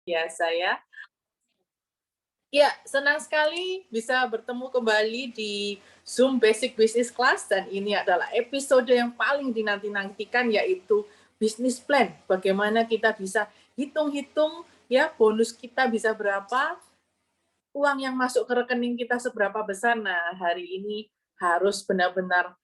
biasa ya. Ya, senang sekali bisa bertemu kembali di Zoom Basic Business Class dan ini adalah episode yang paling dinanti-nantikan yaitu Business Plan. Bagaimana kita bisa hitung-hitung ya bonus kita bisa berapa, uang yang masuk ke rekening kita seberapa besar. Nah, hari ini harus benar-benar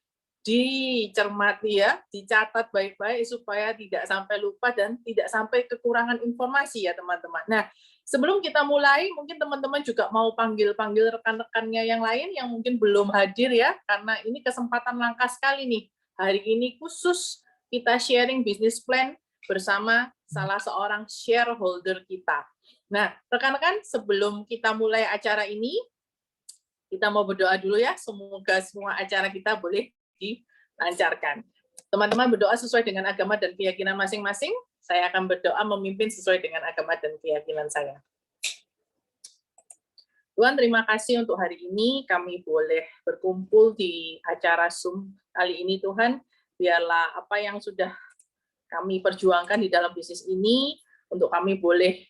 dicermati ya, dicatat baik-baik supaya tidak sampai lupa dan tidak sampai kekurangan informasi ya teman-teman. Nah, sebelum kita mulai, mungkin teman-teman juga mau panggil-panggil rekan-rekannya yang lain yang mungkin belum hadir ya, karena ini kesempatan langka sekali nih. Hari ini khusus kita sharing business plan bersama salah seorang shareholder kita. Nah, rekan-rekan, sebelum kita mulai acara ini, kita mau berdoa dulu ya, semoga semua acara kita boleh dilancarkan. Teman-teman berdoa sesuai dengan agama dan keyakinan masing-masing. Saya akan berdoa memimpin sesuai dengan agama dan keyakinan saya. Tuhan, terima kasih untuk hari ini kami boleh berkumpul di acara Zoom kali ini, Tuhan. Biarlah apa yang sudah kami perjuangkan di dalam bisnis ini, untuk kami boleh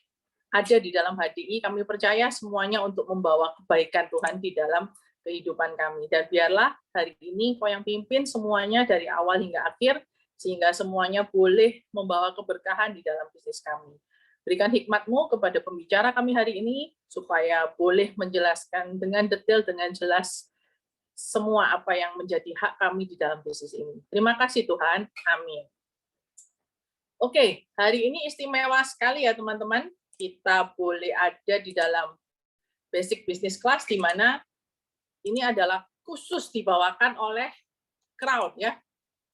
ada di dalam HDI, kami percaya semuanya untuk membawa kebaikan Tuhan di dalam kehidupan kami. Dan biarlah hari ini Kau yang pimpin semuanya dari awal hingga akhir, sehingga semuanya boleh membawa keberkahan di dalam bisnis kami. Berikan hikmat-Mu kepada pembicara kami hari ini, supaya boleh menjelaskan dengan detail, dengan jelas, semua apa yang menjadi hak kami di dalam bisnis ini. Terima kasih Tuhan. Amin. Oke, hari ini istimewa sekali ya teman-teman. Kita boleh ada di dalam Basic Business Class, di mana ini adalah khusus dibawakan oleh Crown ya,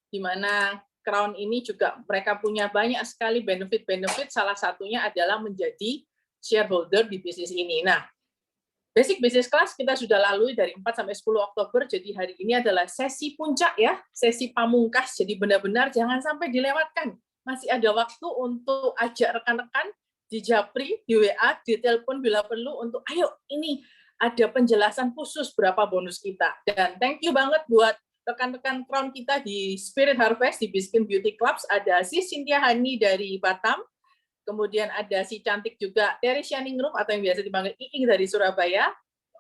di mana Crown ini juga mereka punya banyak sekali benefit-benefit, salah satunya adalah menjadi shareholder di bisnis ini. Nah, Basic Business Class kita sudah lalui dari 4 sampai 10 Oktober, jadi hari ini adalah sesi puncak ya, sesi pamungkas, jadi benar-benar jangan sampai dilewatkan. Masih ada waktu untuk ajak rekan-rekan di Japri, di WA, di telepon bila perlu untuk ayo ini ada penjelasan khusus berapa bonus kita. Dan thank you banget buat rekan-rekan Crown kita di Spirit Harvest, di Biskin Beauty Clubs, ada si Cynthia Hani dari Batam, kemudian ada si cantik juga dari Shining Room atau yang biasa dipanggil Iing dari Surabaya.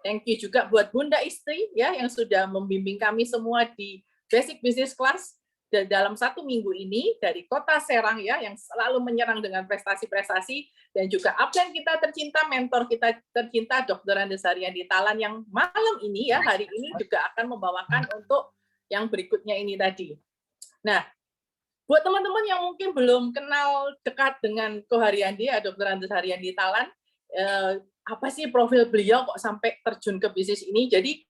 Thank you juga buat Bunda Istri ya yang sudah membimbing kami semua di Basic Business Class dalam 1 minggu ini dari Kota Serang ya yang selalu menyerang dengan prestasi-prestasi, dan juga upline kita tercinta, mentor kita tercinta Dr. Andes Haryandi Talan yang malam ini ya hari ini juga akan membawakan untuk yang berikutnya ini tadi. Nah, buat teman-teman yang mungkin belum kenal dekat dengan Ko Haryandi ya, Dr. Andes Haryandi Talan, apa sih profil beliau kok sampai terjun ke bisnis ini? Jadi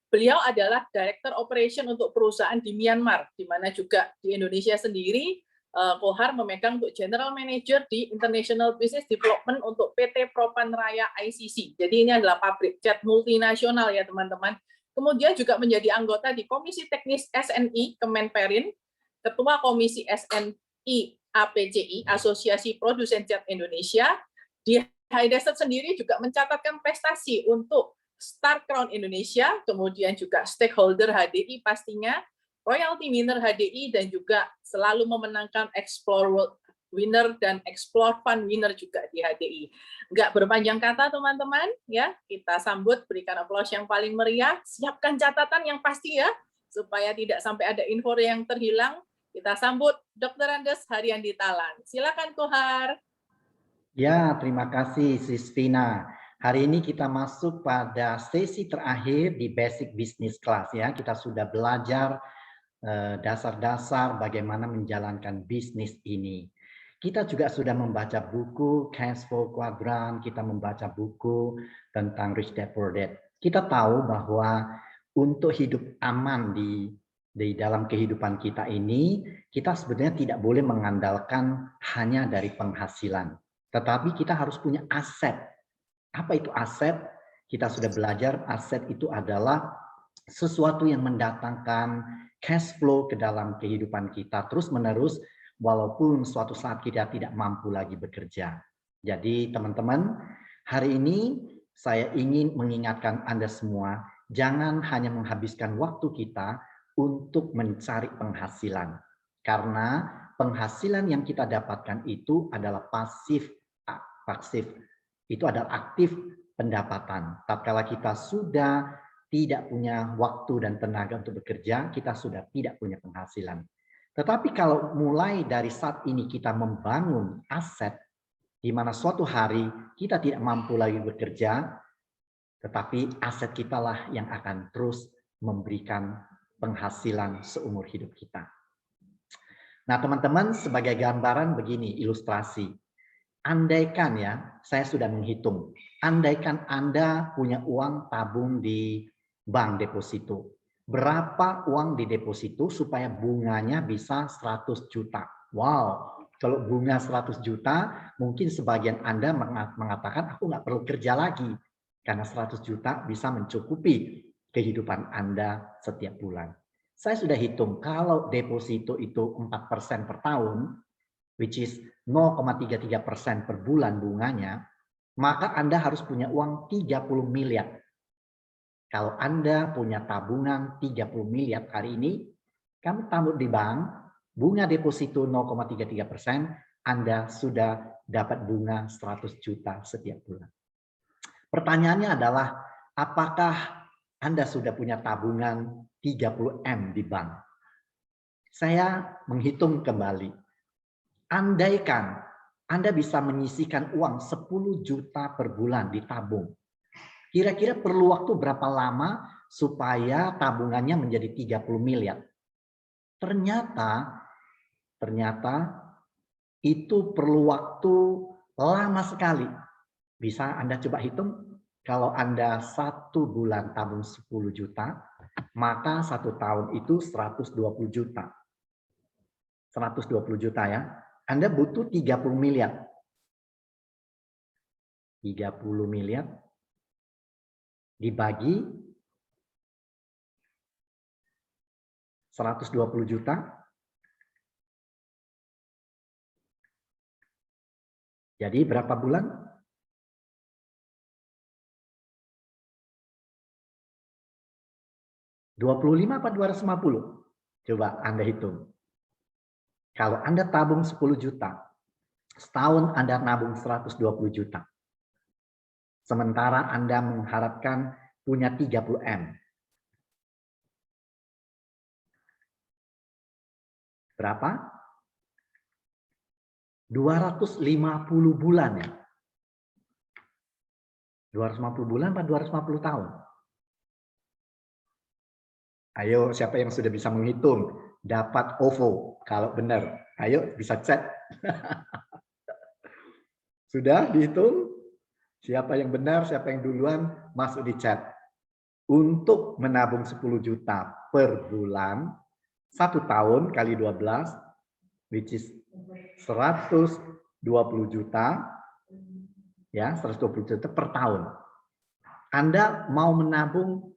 beliau adalah Director Operation untuk perusahaan di Myanmar, di mana juga di Indonesia sendiri, Kohar memegang untuk General Manager di International Business Development untuk PT Propan Raya ICC. Jadi ini adalah pabrik cat multinasional ya teman-teman. Kemudian juga menjadi anggota di Komisi Teknis SNI Kemenperin, Ketua Komisi SNI APCI, Asosiasi Produsen Cat Indonesia. Di High Desert sendiri juga mencatatkan prestasi untuk Star Crown Indonesia, kemudian juga stakeholder HDI pastinya, royalty winner HDI, dan juga selalu memenangkan Explore World winner dan Explore Fund winner juga di HDI. Nggak berpanjang kata teman-teman, ya kita sambut, berikan aplaus yang paling meriah, siapkan catatan yang pasti ya, supaya tidak sampai ada info yang terhilang. Kita sambut Dr. Andes Haryandi Talan. Silakan Kohar. Ya, terima kasih Sistina. Hari ini kita masuk pada sesi terakhir di Basic Business Class ya. Kita sudah belajar dasar-dasar bagaimana menjalankan bisnis ini. Kita juga sudah membaca buku Cash Flow Quadrant, kita membaca buku tentang Rich Dad Poor Dad. Kita tahu bahwa untuk hidup aman di dalam kehidupan kita ini, kita sebenarnya tidak boleh mengandalkan hanya dari penghasilan. Tetapi kita harus punya aset. Apa itu aset? Kita sudah belajar aset itu adalah sesuatu yang mendatangkan cash flow ke dalam kehidupan kita terus-menerus walaupun suatu saat kita tidak mampu lagi bekerja. Jadi teman-teman, hari ini saya ingin mengingatkan Anda semua, jangan hanya menghabiskan waktu kita untuk mencari penghasilan. Karena penghasilan yang kita dapatkan itu adalah pasif. Itu adalah aktif pendapatan. Tatkala kita sudah tidak punya waktu dan tenaga untuk bekerja, kita sudah tidak punya penghasilan. Tetapi kalau mulai dari saat ini kita membangun aset, di mana suatu hari kita tidak mampu lagi bekerja, tetapi aset kita lah yang akan terus memberikan penghasilan seumur hidup kita. Nah, teman-teman, sebagai gambaran begini, ilustrasi. Andaikan ya, saya sudah menghitung. Andaikan Anda punya uang tabung di bank deposito. Berapa uang di deposito supaya bunganya bisa 100 juta? Wow, kalau bunga 100 juta, mungkin sebagian Anda mengatakan, aku nggak perlu kerja lagi. Karena 100 juta bisa mencukupi kehidupan Anda setiap bulan. Saya sudah hitung, kalau deposito itu 4% per tahun, which is 0,33% per bulan bunganya, maka Anda harus punya uang 30 miliar. Kalau Anda punya tabungan 30 miliar hari ini, kamu taruh di bank, bunga deposito 0,33%, Anda sudah dapat bunga 100 juta setiap bulan. Pertanyaannya adalah, apakah Anda sudah punya tabungan 30 M di bank? Saya menghitung kembali. Andaikan Anda bisa menyisihkan uang 10 juta per bulan ditabung. Kira-kira perlu waktu berapa lama supaya tabungannya menjadi 30 miliar? Ternyata itu perlu waktu lama sekali. Bisa Anda coba hitung, kalau Anda 1 bulan tabung 10 juta, maka 1 tahun itu 120 juta. 120 juta ya. Anda butuh 30 miliar. 30 miliar dibagi 120 juta. Jadi berapa bulan? 25 apa 250? Coba Anda hitung. Kalau Anda tabung 10 juta, setahun Anda nabung 120 juta. Sementara Anda mengharapkan punya 30 M. Berapa? 250 bulan ya. 250 bulan atau 250 tahun? Ayo, siapa yang sudah bisa menghitung? Dapat OVO, kalau benar. Ayo, bisa chat. Sudah dihitung? Siapa yang benar, siapa yang duluan, masuk di chat. Untuk menabung 10 juta per bulan, 1 tahun kali 12, which is 120 juta, ya 120 juta per tahun. Anda mau menabung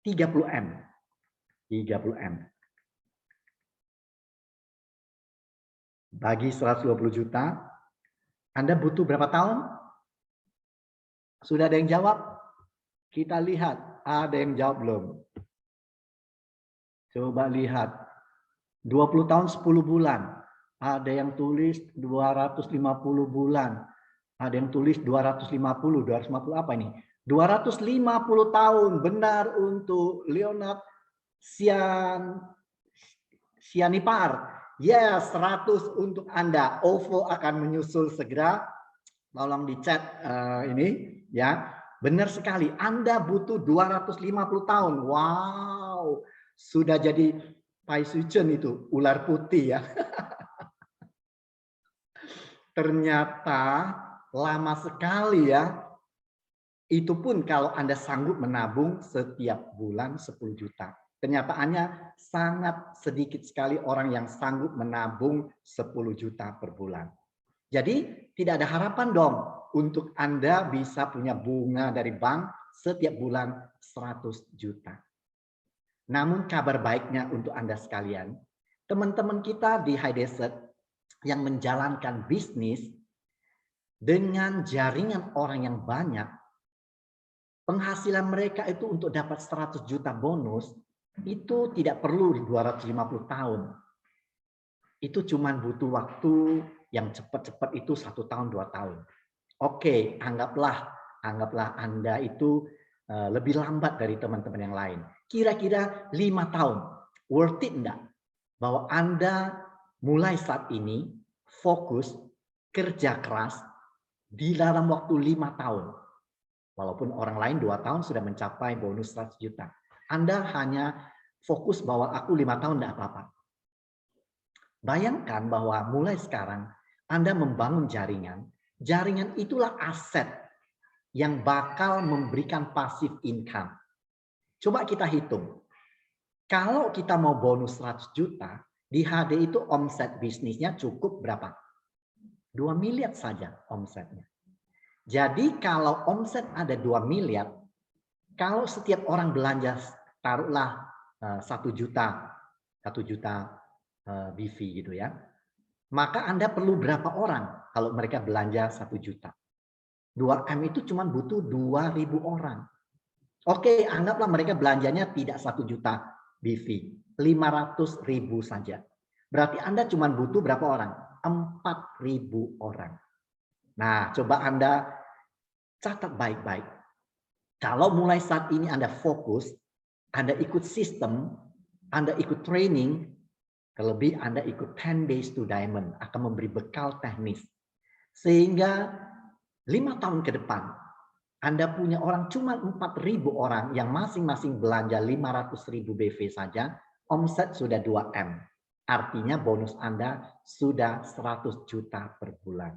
30 M. 30 M. Bagi 120 juta, Anda butuh berapa tahun? Sudah ada yang jawab? Kita lihat, ada yang jawab belum? Coba lihat. 20 tahun 10 bulan. Ada yang tulis 250 bulan. Ada yang tulis 250. 250 apa ini? 250 tahun. Benar untuk Leonard Sianipar. Yes, 100 untuk Anda. OVO akan menyusul segera. Tolong di chat ini ya. Benar sekali. Anda butuh 250 tahun. Wow. Sudah jadi Pai Sucen itu, ular putih ya. Ternyata lama sekali ya. Itu pun kalau Anda sanggup menabung setiap bulan 10 juta. Kenyataannya sangat sedikit sekali orang yang sanggup menabung 10 juta per bulan. Jadi tidak ada harapan dong untuk Anda bisa punya bunga dari bank setiap bulan 100 juta. Namun kabar baiknya untuk Anda sekalian, teman-teman kita di High Desert yang menjalankan bisnis dengan jaringan orang yang banyak, penghasilan mereka itu untuk dapat 100 juta bonus, itu tidak perlu 250 tahun. Itu cuma butuh waktu yang cepat-cepat itu 1 tahun, 2 tahun. Oke, anggaplah Anda itu lebih lambat dari teman-teman yang lain. Kira-kira 5 tahun, worth it enggak? Bahwa Anda mulai saat ini fokus, kerja keras di dalam waktu 5 tahun. Walaupun orang lain 2 tahun sudah mencapai bonus 100 juta. Anda hanya fokus bahwa aku 5 tahun enggak apa-apa. Bayangkan bahwa mulai sekarang Anda membangun jaringan. Jaringan itulah aset yang bakal memberikan passive income. Coba kita hitung. Kalau kita mau bonus 100 juta, di HD itu omset bisnisnya cukup berapa? 2 miliar saja omsetnya. Jadi kalau omset ada 2 miliar, kalau setiap orang belanja taruhlah 1 juta, 1 juta BV gitu ya. Maka Anda perlu berapa orang kalau mereka belanja 1 juta? 2M itu cuma butuh 2.000 orang. Oke, anggaplah mereka belanjanya tidak 1 juta BV, 500.000 saja. Berarti Anda cuma butuh berapa orang? 4.000 orang. Nah, coba Anda catat baik-baik. Kalau mulai saat ini Anda fokus, Anda ikut sistem, Anda ikut training, terlebih Anda ikut 10 days to diamond, akan memberi bekal teknis. Sehingga 5 tahun ke depan, Anda punya orang cuma 4.000 orang yang masing-masing belanja 500.000 BV saja, omset sudah 2M. Artinya bonus Anda sudah 100 juta per bulan.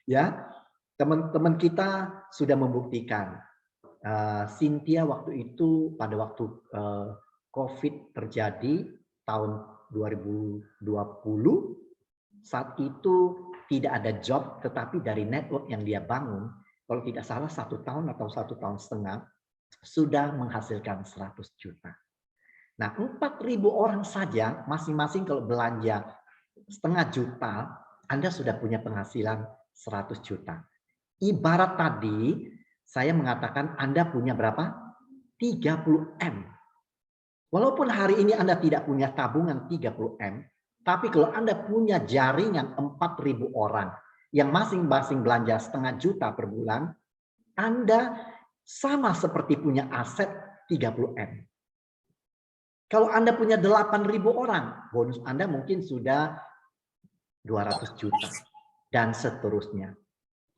Ya, teman-teman kita sudah membuktikan. Cynthia waktu itu pada waktu COVID terjadi tahun 2020, saat itu tidak ada job, tetapi dari network yang dia bangun, kalau tidak salah 1 tahun atau 1,5 tahun sudah menghasilkan 100 juta. Nah, 4.000 orang saja masing-masing kalau belanja setengah juta, Anda sudah punya penghasilan 100 juta. Ibarat tadi saya mengatakan Anda punya berapa? 30M. Walaupun hari ini Anda tidak punya tabungan 30M, tapi kalau Anda punya jaringan 4.000 orang yang masing-masing belanja setengah juta per bulan, Anda sama seperti punya aset 30M. Kalau Anda punya 8.000 orang, bonus Anda mungkin sudah 200 juta dan seterusnya.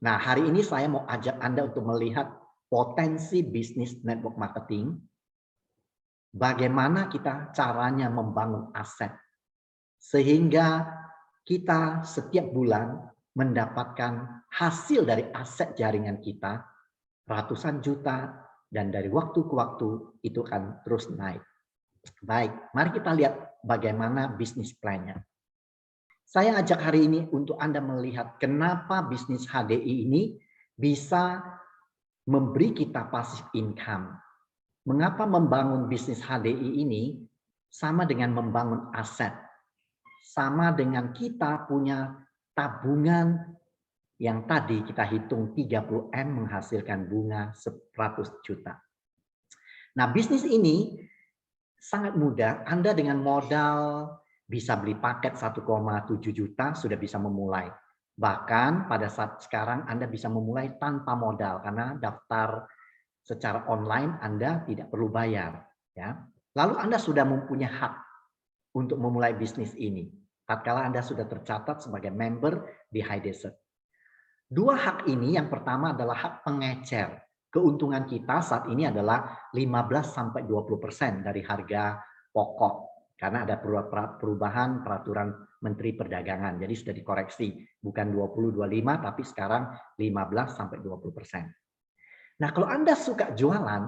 Nah, hari ini saya mau ajak Anda untuk melihat potensi bisnis network marketing. Bagaimana kita caranya membangun aset. Sehingga kita setiap bulan mendapatkan hasil dari aset jaringan kita ratusan juta dan dari waktu ke waktu itu akan terus naik. Baik, mari kita lihat bagaimana bisnis plan-nya. Saya ajak hari ini untuk Anda melihat kenapa bisnis HDI ini bisa memberi kita passive income. Mengapa membangun bisnis HDI ini sama dengan membangun aset. Sama dengan kita punya tabungan yang tadi kita hitung 30M menghasilkan bunga 100 juta. Nah, bisnis ini sangat mudah. Anda dengan modal bisa beli paket 1,7 juta sudah bisa memulai. Bahkan pada saat sekarang Anda bisa memulai tanpa modal karena daftar secara online Anda tidak perlu bayar. Ya. Lalu Anda sudah mempunyai hak untuk memulai bisnis ini. Tatkala Anda sudah tercatat sebagai member di HiDesert. 2 hak ini, yang pertama adalah hak pengecer. Keuntungan kita saat ini adalah 15-20% dari harga pokok. Karena ada perubahan peraturan Menteri Perdagangan. Jadi sudah dikoreksi. Bukan 20-25, tapi sekarang 15-20%. Nah, kalau Anda suka jualan,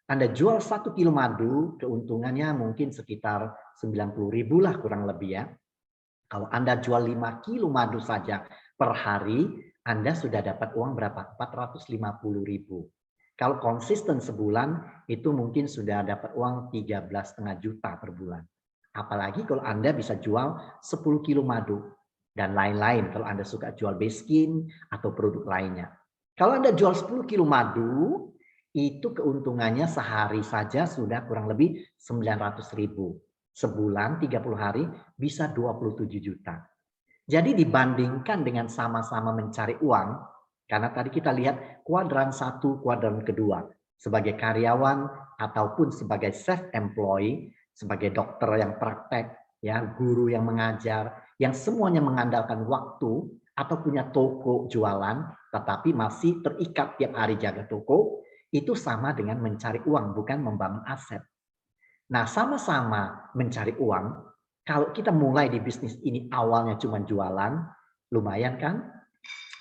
Anda jual 1 kilo madu, keuntungannya mungkin sekitar 90.000 lah kurang lebih ya. Kalau Anda jual 5 kilo madu saja per hari, Anda sudah dapat uang berapa? 450.000. Kalau konsisten sebulan, itu mungkin sudah dapat uang 13,5 juta per bulan. Apalagi kalau Anda bisa jual 10 kilo madu dan lain-lain kalau Anda suka jual baskin atau produk lainnya. Kalau Anda jual 10 kilo madu, itu keuntungannya sehari saja sudah kurang lebih 900.000. Sebulan 30 hari bisa 27 juta. Jadi dibandingkan dengan sama-sama mencari uang, Karena tadi kita lihat kuadran 1, kuadran kedua. Sebagai karyawan ataupun sebagai self-employed, sebagai dokter yang praktek, ya, guru yang mengajar, yang semuanya mengandalkan waktu atau punya toko jualan, tetapi masih terikat tiap hari jaga toko, itu sama dengan mencari uang, bukan membangun aset. Nah, sama-sama mencari uang, kalau kita mulai di bisnis ini awalnya cuma jualan, lumayan kan?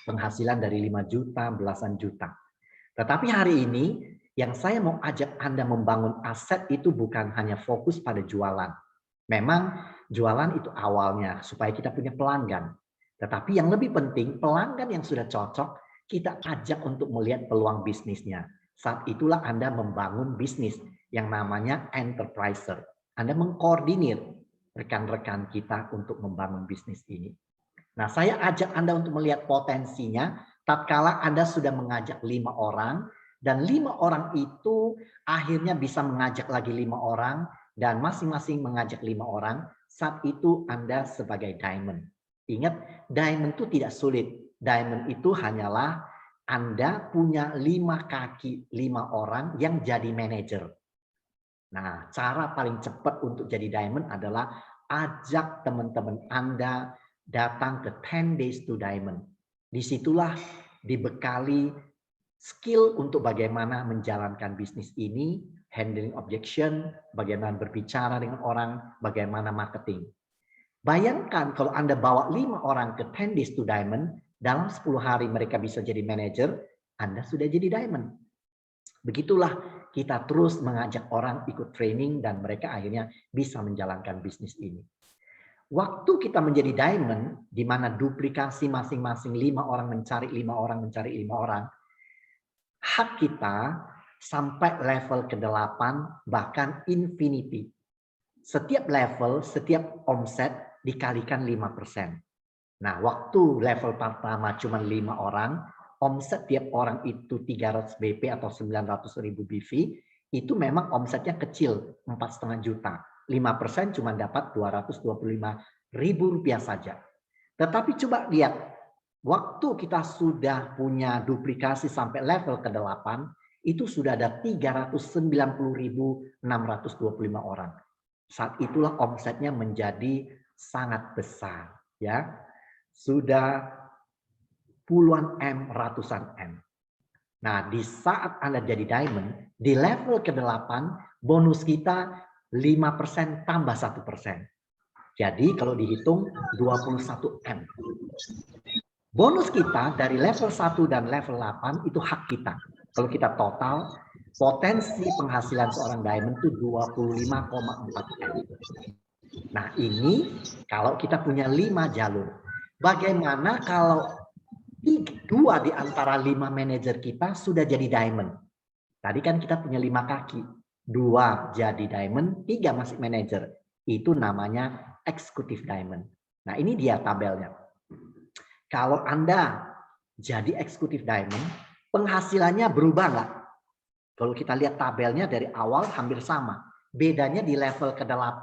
Penghasilan dari 5 juta, belasan juta. Tetapi hari ini, yang saya mau ajak Anda membangun aset itu bukan hanya fokus pada jualan. Memang jualan itu awalnya supaya kita punya pelanggan. Tetapi yang lebih penting, pelanggan yang sudah cocok, kita ajak untuk melihat peluang bisnisnya. Saat itulah Anda membangun bisnis yang namanya enterpriser. Anda mengkoordinir rekan-rekan kita untuk membangun bisnis ini. Nah, saya ajak Anda untuk melihat potensinya tatkala Anda sudah mengajak 5 orang, dan 5 orang itu akhirnya bisa mengajak lagi 5 orang, dan masing-masing mengajak 5 orang, saat itu Anda sebagai diamond. Ingat, diamond itu tidak sulit. Diamond itu hanyalah Anda punya 5 kaki, 5 orang yang jadi manajer. Nah, cara paling cepat untuk jadi diamond adalah ajak teman-teman Anda datang ke 10 Days to Diamond. Disitulah dibekali skill untuk bagaimana menjalankan bisnis ini, handling objection, bagaimana berbicara dengan orang, bagaimana marketing. Bayangkan kalau Anda bawa 5 orang ke 10 Days to Diamond, dalam 10 hari mereka bisa jadi manajer, Anda sudah jadi diamond. Begitulah kita terus mengajak orang ikut training dan mereka akhirnya bisa menjalankan bisnis ini. Waktu kita menjadi diamond, di mana duplikasi masing-masing 5 orang mencari 5 orang mencari 5 orang, hak kita sampai level ke-8 bahkan infinity. Setiap level, setiap omset dikalikan 5%. Nah, waktu level pertama cuma 5 orang, omset tiap orang itu 300 BP atau 900.000 BV, itu memang omsetnya kecil, 4,5 juta. 5% cuma dapat 225.000 rupiah saja. Tetapi coba lihat, waktu kita sudah punya duplikasi sampai level ke-8, itu sudah ada 390.625 orang. Saat itulah omsetnya menjadi sangat besar, ya. Sudah puluhan M, ratusan M. Nah, di saat Anda jadi diamond, di level ke-8, bonus kita 5% tambah 1%. Jadi kalau dihitung 21 M. Bonus kita dari level 1 dan level 8 itu hak kita. Kalau kita total, potensi penghasilan seorang diamond itu 25,4 M. Nah, ini kalau kita punya 5 jalur. Bagaimana kalau 2 di antara 5 manajer kita sudah jadi diamond? Tadi kan kita punya 5 kaki. 2 jadi diamond, 3 masih manajer. Itu namanya eksekutif diamond. Nah, ini dia tabelnya. Kalau Anda jadi eksekutif diamond, penghasilannya berubah nggak? Kalau kita lihat tabelnya dari awal hampir sama. Bedanya di level ke-8,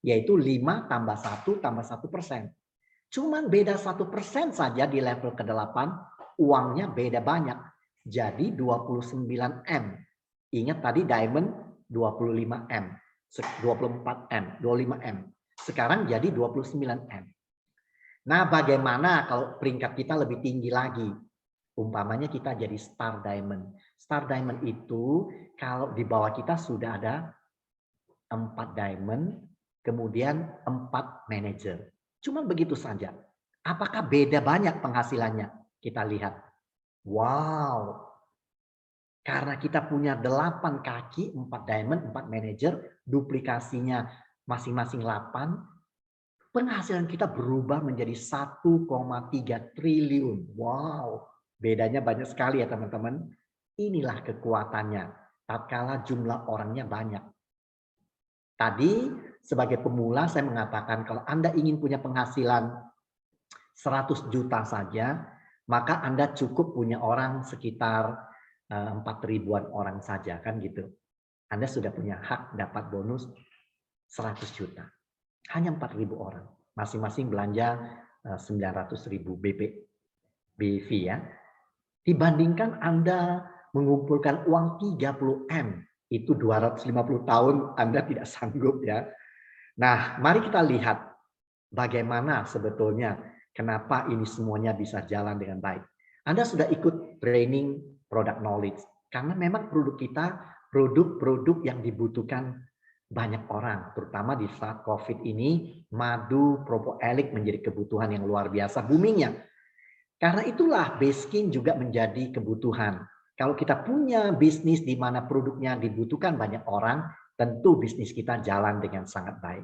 yaitu 5 tambah 1 tambah 1%. Cuman beda 1% saja di level ke-8, uangnya beda banyak. Jadi 29 M. Ingat tadi diamond 25 M, 24 M, 25 M. Sekarang jadi 29 M. Nah, bagaimana kalau peringkat kita lebih tinggi lagi? Umpamanya kita jadi star diamond. Star diamond itu kalau di bawah kita sudah ada 4 diamond, kemudian 4 manajer. Cuma begitu saja. Apakah beda banyak penghasilannya? Kita lihat. Wow. Karena kita punya 8 kaki, 4 diamond, 4 manajer, duplikasinya masing-masing 8, penghasilan kita berubah menjadi 1,3 triliun. Wow. Bedanya banyak sekali ya teman-teman. Inilah kekuatannya. Tatkala jumlah orangnya banyak. Tadi sebagai pemula saya mengatakan kalau Anda ingin punya penghasilan 100 juta saja, maka Anda cukup punya orang sekitar 4.000-an orang saja, kan gitu. Anda sudah punya hak dapat bonus 100 juta. Hanya 4.000 orang. Masing-masing belanja 900.000 BV ya. Dibandingkan Anda mengumpulkan uang 30M, itu 250 tahun Anda tidak sanggup ya. Nah, mari kita lihat bagaimana sebetulnya kenapa ini semuanya bisa jalan dengan baik. Anda sudah ikut training product knowledge, karena memang produk kita produk-produk yang dibutuhkan banyak orang, terutama di saat COVID ini, madu propoelik menjadi kebutuhan yang luar biasa boomingnya. Karena itulah Baskin juga menjadi kebutuhan. Kalau kita punya bisnis di mana produknya dibutuhkan banyak orang, tentu bisnis kita jalan dengan sangat baik.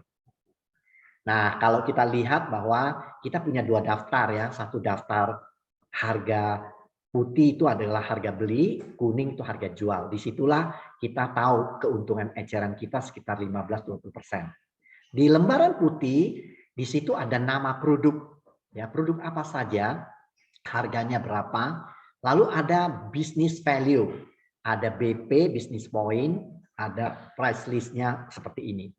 Nah, kalau kita lihat bahwa kita punya 2 daftar ya, satu daftar harga putih itu adalah harga beli, kuning itu harga jual. Disitulah kita tahu keuntungan eceran kita sekitar 15-20%. Di lembaran putih, di situ ada nama produk, ya produk apa saja, harganya berapa, lalu ada business value, ada BP, business point, ada price list-nya seperti ini.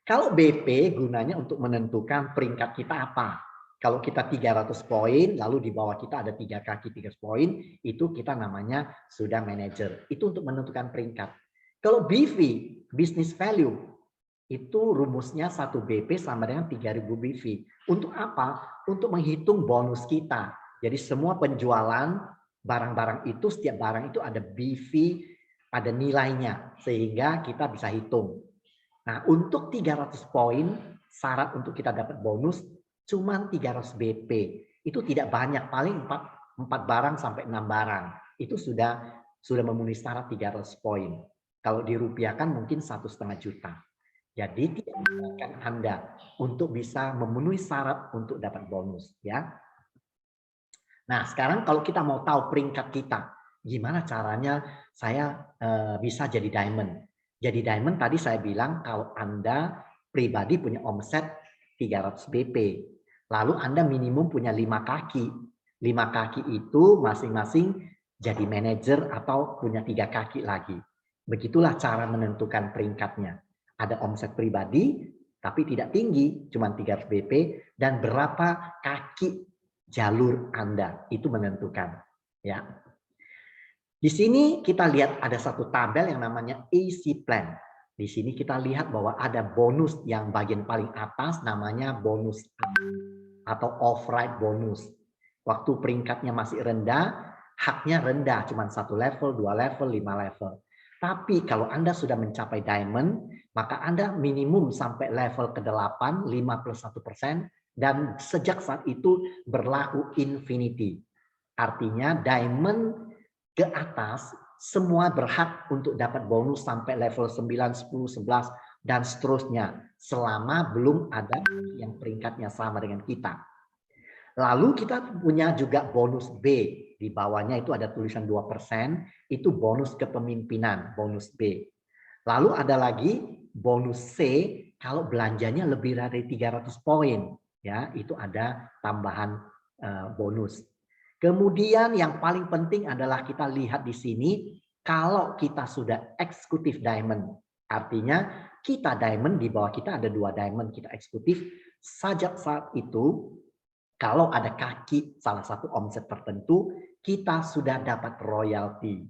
Kalau BP gunanya untuk menentukan peringkat kita apa. Kalau kita 300 poin, lalu di bawah kita ada 3 kaki 300 poin, itu kita namanya sudah manager. Itu untuk menentukan peringkat. Kalau BV, business value, itu rumusnya 1 BP sama dengan 3000 BV. Untuk apa? Untuk menghitung bonus kita. Jadi semua penjualan barang-barang itu, setiap barang itu ada BV, ada nilainya. Sehingga kita bisa hitung. Nah, untuk 300 poin, syarat untuk kita dapat bonus cuma 300 BP. Itu tidak banyak, paling 4 barang sampai 6 barang. Itu sudah memenuhi syarat 300 poin. Kalau dirupiahkan mungkin 1,5 juta. Jadi tidak memungkinkan Anda untuk bisa memenuhi syarat untuk dapat bonus, ya. Nah, sekarang kalau kita mau tahu peringkat kita, gimana caranya saya bisa jadi diamond? Jadi diamond tadi saya bilang kalau Anda pribadi punya omset 300 BP. Lalu Anda minimum punya 5 kaki. 5 kaki itu masing-masing jadi manajer atau punya 3 kaki lagi. Begitulah cara menentukan peringkatnya. Ada omset pribadi, tapi tidak tinggi, cuma 300 BP, dan berapa kaki jalur Anda, itu menentukan. Ya. Di sini kita lihat ada satu tabel yang namanya AC Plan. Di sini kita lihat bahwa ada bonus yang bagian paling atas namanya bonus A atau off-ride bonus. Waktu peringkatnya masih rendah, haknya rendah, cuma 1 level, 2 level, 5 level. Tapi kalau Anda sudah mencapai diamond, maka Anda minimum sampai level ke-8, 5+1%, dan sejak saat itu berlaku infinity. Artinya diamond ke atas, semua berhak untuk dapat bonus sampai level 9, 10, 11, dan seterusnya. Selama belum ada yang peringkatnya sama dengan kita. Lalu kita punya juga bonus B. Di bawahnya itu ada tulisan 2%, itu bonus kepemimpinan, bonus B. Lalu ada lagi bonus C, kalau belanjanya lebih dari 300 poin. Ya, itu ada tambahan bonus. Kemudian yang paling penting adalah kita lihat di sini, kalau kita sudah eksekutif diamond, artinya kita diamond, di bawah kita ada 2 diamond, kita eksekutif, sejak saat itu, kalau ada kaki salah satu omset tertentu, kita sudah dapat royalti.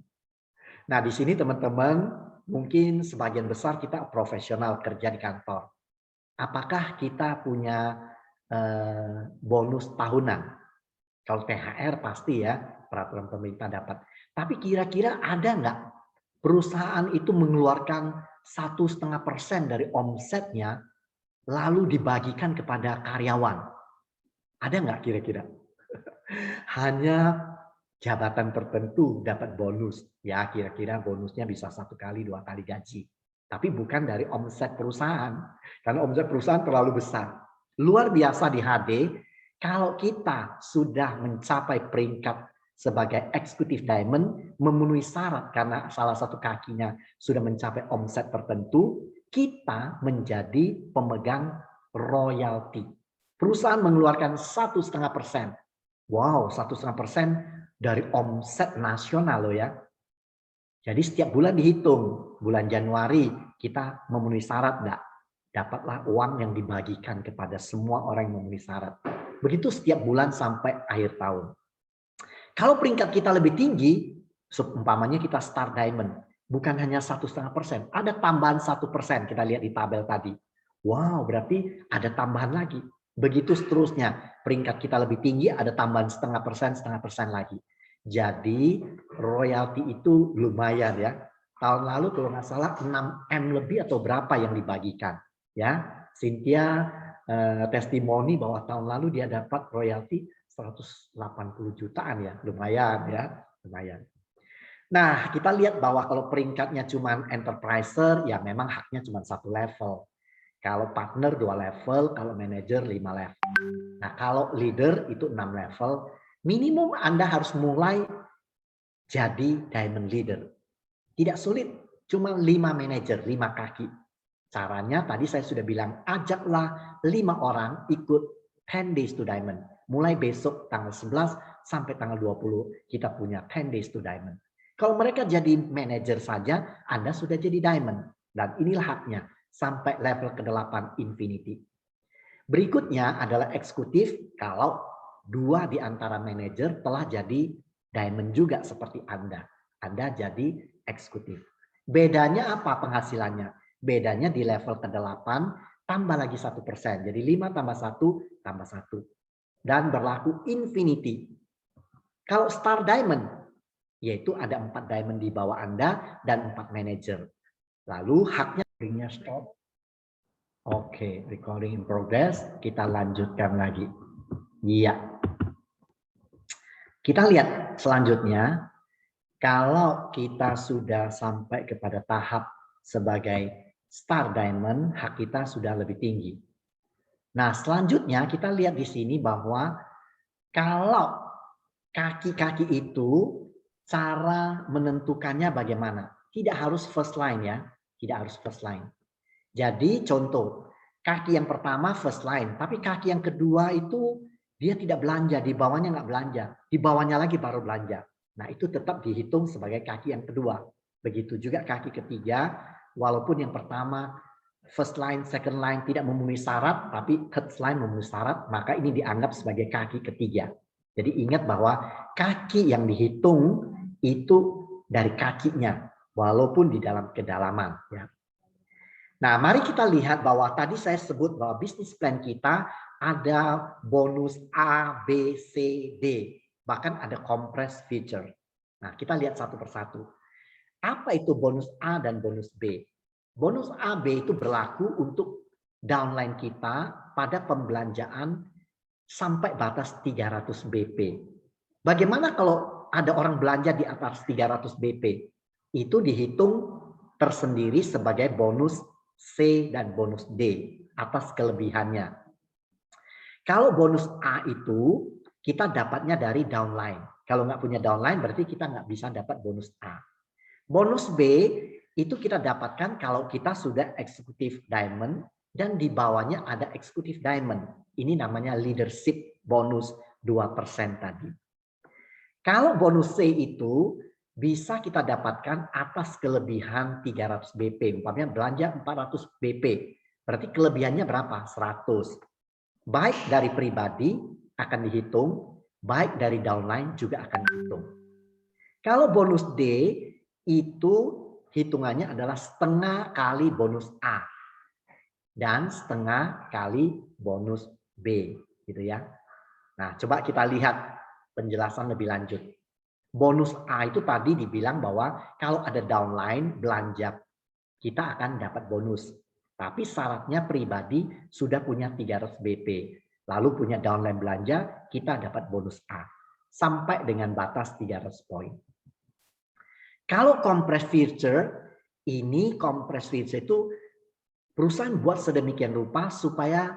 Nah, di sini teman-teman, mungkin sebagian besar kita profesional kerja di kantor. Apakah kita punya bonus tahunan? Kalau THR pasti ya, peraturan pemerintah dapat. Tapi kira-kira ada nggak perusahaan itu mengeluarkan 1,5% dari omsetnya, lalu dibagikan kepada karyawan? Ada nggak kira-kira? Hanya jabatan tertentu dapat bonus. Ya, kira-kira bonusnya bisa 1 kali, 2 kali gaji. Tapi bukan dari omset perusahaan. Karena omset perusahaan terlalu besar. Luar biasa di HD, kalau kita sudah mencapai peringkat sebagai eksekutif diamond, memenuhi syarat karena salah satu kakinya sudah mencapai omset tertentu, kita menjadi pemegang royalti. Perusahaan mengeluarkan 1,5%. Wow, 1,5% dari omset nasional loh ya. Jadi setiap bulan dihitung. Bulan Januari kita memenuhi syarat enggak? Dapatlah uang yang dibagikan kepada semua orang yang memenuhi syarat. Begitu setiap bulan sampai akhir tahun. Kalau peringkat kita lebih tinggi, umpamanya kita start diamond, bukan hanya 1,5%, ada tambahan 1%, kita lihat di tabel tadi. Wow, berarti ada tambahan lagi. Begitu seterusnya, peringkat kita lebih tinggi, ada tambahan 0,5% lagi. Jadi royalti itu lumayan ya. Tahun lalu kalau nggak salah 6M lebih atau berapa yang dibagikan. Ya, Cynthia testimoni bahwa tahun lalu dia dapat royalti 180 jutaan ya, lumayan ya, lumayan. Nah, kita lihat bahwa kalau peringkatnya cuma enterpriser, ya memang haknya cuma 1 level. Kalau partner 2 level, kalau manager 5 level. Nah, kalau leader itu 6 level. Minimum Anda harus mulai jadi diamond leader. Tidak sulit, cuma 5 manager, 5 kaki. Caranya tadi saya sudah bilang, ajaklah 5 orang ikut 10 days to diamond. Mulai besok tanggal 11 sampai tanggal 20 kita punya 10 days to diamond. Kalau mereka jadi manajer saja, Anda sudah jadi diamond. Dan inilah haknya sampai level ke-8 infinity. Berikutnya adalah eksekutif kalau 2 di antara manajer telah jadi diamond juga seperti Anda. Anda jadi eksekutif. Bedanya apa penghasilannya? Bedanya di level ke-8 tambah lagi 1%. Jadi 5 tambah 1 tambah 1. Dan berlaku infinity. Kalau star diamond, yaitu ada 4 diamond di bawah Anda dan 4 manager. Lalu haknya stop. Oke, recording in progress. Kita lanjutkan lagi. Iya. Kita lihat selanjutnya. Kalau kita sudah sampai kepada tahap sebagai star diamond, hak kita sudah lebih tinggi. Nah, selanjutnya kita lihat di sini bahwa kalau kaki-kaki itu cara menentukannya bagaimana. Tidak harus first line ya, tidak harus first line. Jadi contoh, kaki yang pertama first line, tapi kaki yang kedua itu dia tidak belanja, di bawahnya nggak belanja, di bawahnya lagi baru belanja. Nah itu tetap dihitung sebagai kaki yang kedua. Begitu juga kaki ketiga, walaupun yang pertama first line, second line tidak memenuhi syarat, tapi third line memenuhi syarat, maka ini dianggap sebagai kaki ketiga. Jadi ingat bahwa kaki yang dihitung itu dari kakinya, walaupun di dalam kedalaman. Ya. Nah, mari kita lihat bahwa tadi saya sebut bahwa bisnis plan kita ada bonus A, B, C, D. Bahkan ada compressed feature. Nah, kita lihat satu persatu. Apa itu bonus A dan bonus B? Bonus A, B itu berlaku untuk downline kita pada pembelanjaan sampai batas 300 BP. Bagaimana kalau ada orang belanja di atas 300 BP? Itu dihitung tersendiri sebagai bonus C dan bonus D atas kelebihannya. Kalau bonus A itu kita dapatnya dari downline. Kalau nggak punya downline berarti kita nggak bisa dapat bonus A. Bonus B itu kita dapatkan kalau kita sudah eksekutif diamond dan di bawahnya ada eksekutif diamond. Ini namanya leadership bonus 2% tadi. Kalau bonus C itu bisa kita dapatkan atas kelebihan 300 BP. Umpamanya belanja 400 BP. Berarti kelebihannya berapa? 100. Baik dari pribadi akan dihitung, baik dari downline juga akan dihitung. Kalau bonus D itu hitungannya adalah setengah kali bonus A dan setengah kali bonus B, gitu ya. Nah, coba kita lihat penjelasan lebih lanjut. Bonus A itu tadi dibilang bahwa kalau ada downline belanja kita akan dapat bonus. Tapi syaratnya pribadi sudah punya 300 BP. Lalu punya downline belanja, kita dapat bonus A. Sampai dengan batas 300 poin. Kalau compressed feature, ini compressed feature itu perusahaan buat sedemikian rupa supaya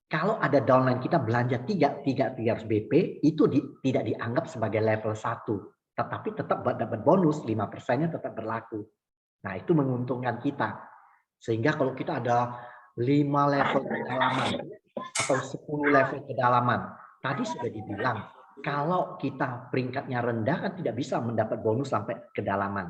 kalau ada downline kita belanja 300 BP, itu tidak dianggap sebagai level 1. Tetapi tetap dapat bonus, 5%-nya tetap berlaku. Nah, itu menguntungkan kita. Sehingga kalau kita ada 5 level kedalaman atau 10 level kedalaman, tadi sudah dibilang, kalau kita peringkatnya rendah kan tidak bisa mendapat bonus sampai kedalaman.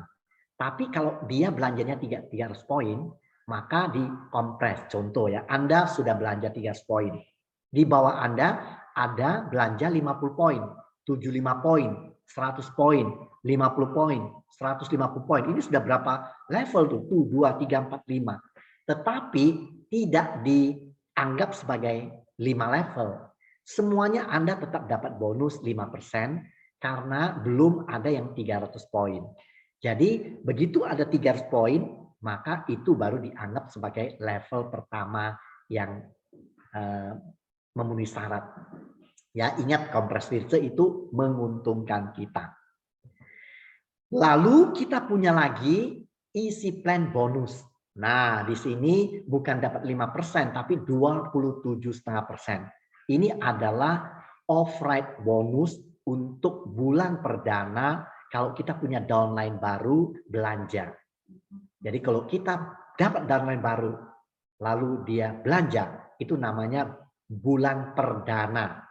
Tapi kalau dia belanjanya 300 poin, maka dikompres. Contoh ya, Anda sudah belanja 300 poin. Di bawah Anda ada belanja 50 poin, 75 poin, 100 poin, 50 poin, 150 poin. Ini sudah berapa level tuh? 2, 3, 4, 5. Tetapi tidak dianggap sebagai 5 level. Semuanya Anda tetap dapat bonus 5% karena belum ada yang 300 poin. Jadi begitu ada 300 poin, maka itu baru dianggap sebagai level pertama yang memenuhi syarat. Ya, ingat Compressed Virtue itu menguntungkan kita. Lalu kita punya lagi Easy Plan bonus. Nah, di sini bukan dapat 5%, tapi 27,5%. Ini adalah off-ride bonus untuk bulan perdana kalau kita punya downline baru belanja. Jadi kalau kita dapat downline baru, lalu dia belanja, itu namanya bulan perdana.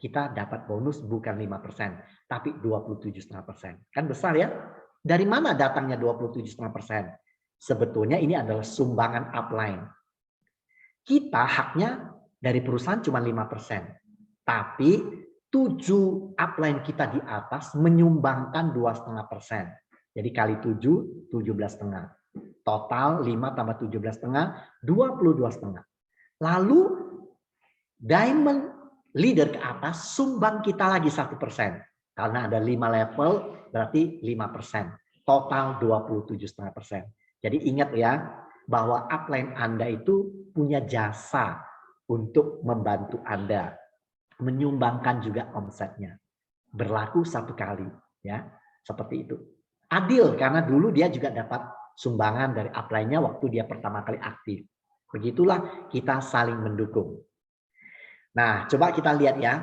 Kita dapat bonus bukan 5%, tapi 27,5%. Kan besar ya? Dari mana datangnya 27,5%? Sebetulnya ini adalah sumbangan upline. Kita haknya dari perusahaan cuma 5%. Tapi 7 upline kita di atas menyumbangkan 2,5%. Jadi kali 7, 17,5. Total 5 tambah 17,5, 22,5. Lalu diamond leader ke atas sumbang kita lagi 1%. Karena ada 5 level berarti 5%. Total 27,5%. Jadi ingat ya bahwa upline Anda itu punya jasa untuk membantu Anda. Menyumbangkan juga omsetnya. Berlaku 1 kali. Ya, seperti itu. Adil karena dulu dia juga dapat sumbangan dari upline-nya waktu dia pertama kali aktif. Begitulah kita saling mendukung. Nah, coba kita lihat ya.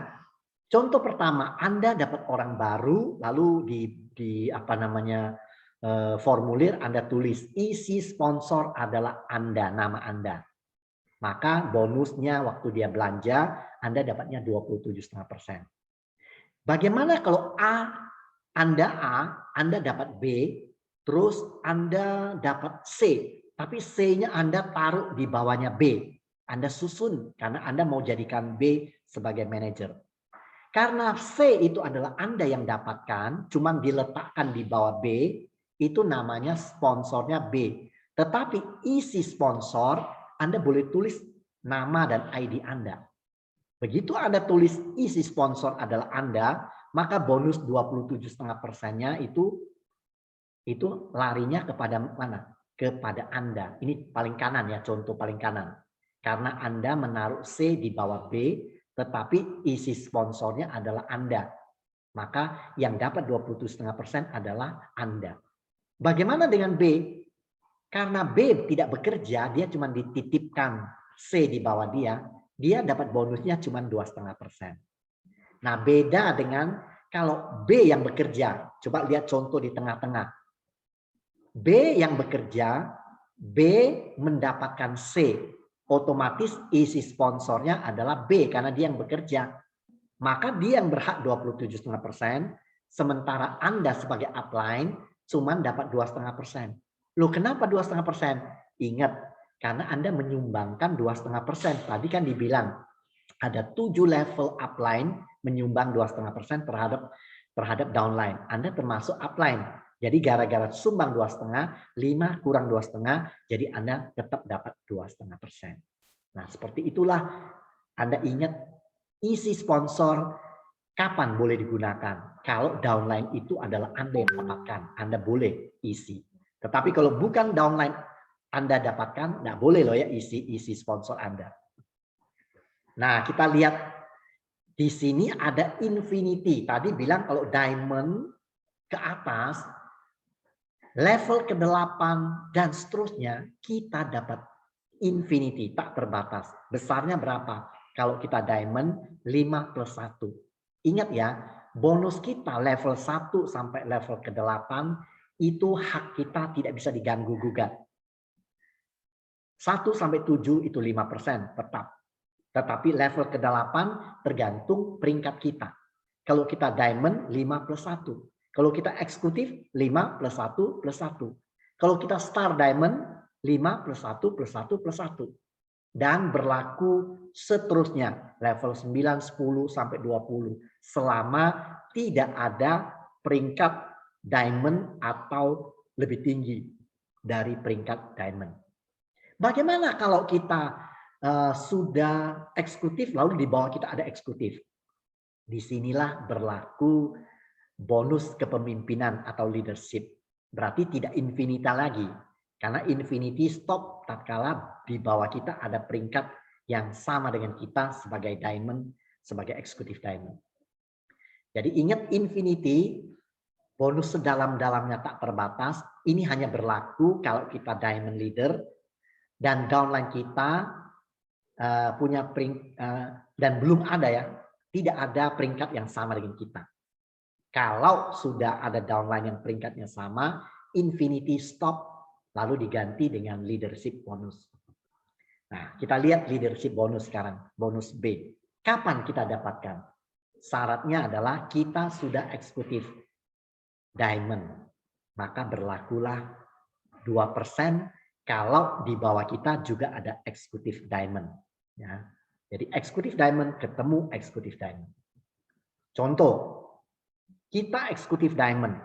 Contoh pertama, Anda dapat orang baru, lalu di apa namanya formulir Anda tulis isi sponsor adalah Anda, nama Anda. Maka bonusnya waktu dia belanja, Anda dapatnya 27,5%. Bagaimana kalau Anda dapat B, terus Anda dapat C, tapi C-nya Anda taruh di bawahnya B. Anda susun karena Anda mau jadikan B sebagai manajer. Karena C itu adalah Anda yang dapatkan, cuman diletakkan di bawah B, itu namanya sponsornya B. Tetapi isi sponsor, Anda boleh tulis nama dan ID Anda. Begitu Anda tulis isi sponsor adalah Anda, maka bonus 27,5%-nya itu larinya kepada mana? Kepada Anda. Ini paling kanan ya, contoh paling kanan. Karena Anda menaruh C di bawah B, tetapi isi sponsornya adalah Anda. Maka yang dapat 27,5% adalah Anda. Bagaimana dengan B? Karena B tidak bekerja, dia cuma dititipkan C di bawah dia dapat bonusnya cuma 2,5%. Nah, beda dengan kalau B yang bekerja. Coba lihat contoh di tengah-tengah. B yang bekerja, B mendapatkan C. Otomatis isi sponsornya adalah B karena dia yang bekerja. Maka dia yang berhak 27,5%, sementara Anda sebagai upline cuma dapat 2,5%. Loh, kenapa 2,5%? Ingat, karena Anda menyumbangkan 2,5%. Tadi kan dibilang ada 7 level upline menyumbang 2,5% terhadap downline. Anda termasuk upline. Jadi gara-gara sumbang 2,5, 5 kurang 2,5, jadi Anda tetap dapat 2,5%. Nah, seperti itulah Anda ingat isi sponsor kapan boleh digunakan. Kalau downline itu adalah Anda yang dapatkan, Anda boleh isi. Tetapi kalau bukan downline Anda dapatkan, nggak boleh loh ya isi sponsor Anda. Nah, kita lihat di sini ada infinity. Tadi bilang kalau diamond ke atas, level ke-8 dan seterusnya, kita dapat infinity, tak terbatas. Besarnya berapa? Kalau kita diamond 5+1. Ingat ya, bonus kita level 1 sampai level ke-8 itu hak kita tidak bisa diganggu gugat. 1 sampai 7 itu 5% tetap. Tetapi level ke-8 tergantung peringkat kita. Kalau kita diamond 5+1. Kalau kita eksekutif 5+1+1. Kalau kita star diamond 5+1+1+1. Dan berlaku seterusnya level 9, 10 sampai 20 selama tidak ada peringkat diamond atau lebih tinggi dari peringkat diamond. Bagaimana kalau kita sudah eksekutif lalu di bawah kita ada eksekutif? Disinilah berlaku bonus kepemimpinan atau leadership. Berarti tidak infinita lagi. Karena infinity stop tatkala di bawah kita ada peringkat yang sama dengan kita sebagai diamond, sebagai executive diamond. Jadi ingat infinity, bonus sedalam-dalamnya tak terbatas, ini hanya berlaku kalau kita diamond leader dan downline kita punya dan belum ada ya, tidak ada peringkat yang sama dengan kita. Kalau sudah ada downline yang peringkatnya sama, infinity stop lalu diganti dengan leadership bonus. Nah, kita lihat leadership bonus sekarang, bonus B. Kapan kita dapatkan? Syaratnya adalah kita sudah eksekutif diamond. Maka berlakulah 2% kalau di bawah kita juga ada eksekutif diamond. Ya. Jadi eksekutif diamond ketemu eksekutif diamond. Contoh, kita eksekutif diamond.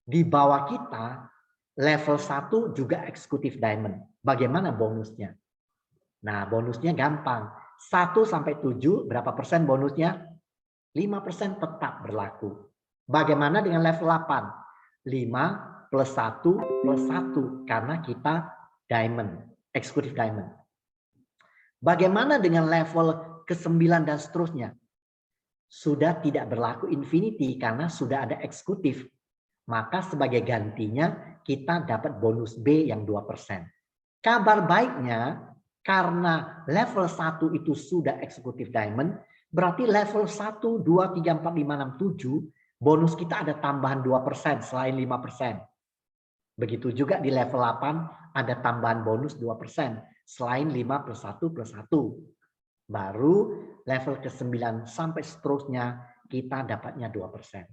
Di bawah kita level 1 juga eksekutif diamond. Bagaimana bonusnya? Nah, bonusnya gampang. 1 sampai 7 berapa persen bonusnya? 5% tetap berlaku. Bagaimana dengan level 8? 5 plus 1 plus 1 karena kita diamond, eksekutif diamond. Bagaimana dengan level ke-9 dan seterusnya? Sudah tidak berlaku infinity karena sudah ada eksekutif. Maka sebagai gantinya kita dapat bonus B yang 2%. Kabar baiknya karena level 1 itu sudah eksekutif diamond, berarti level 1, 2, 3, 4, 5, 6, 7, bonus kita ada tambahan 2% selain 5%. Begitu juga di level 8 ada tambahan bonus 2% selain 5 plus 1 plus 1. Baru level ke-9 sampai seterusnya kita dapatnya 2%.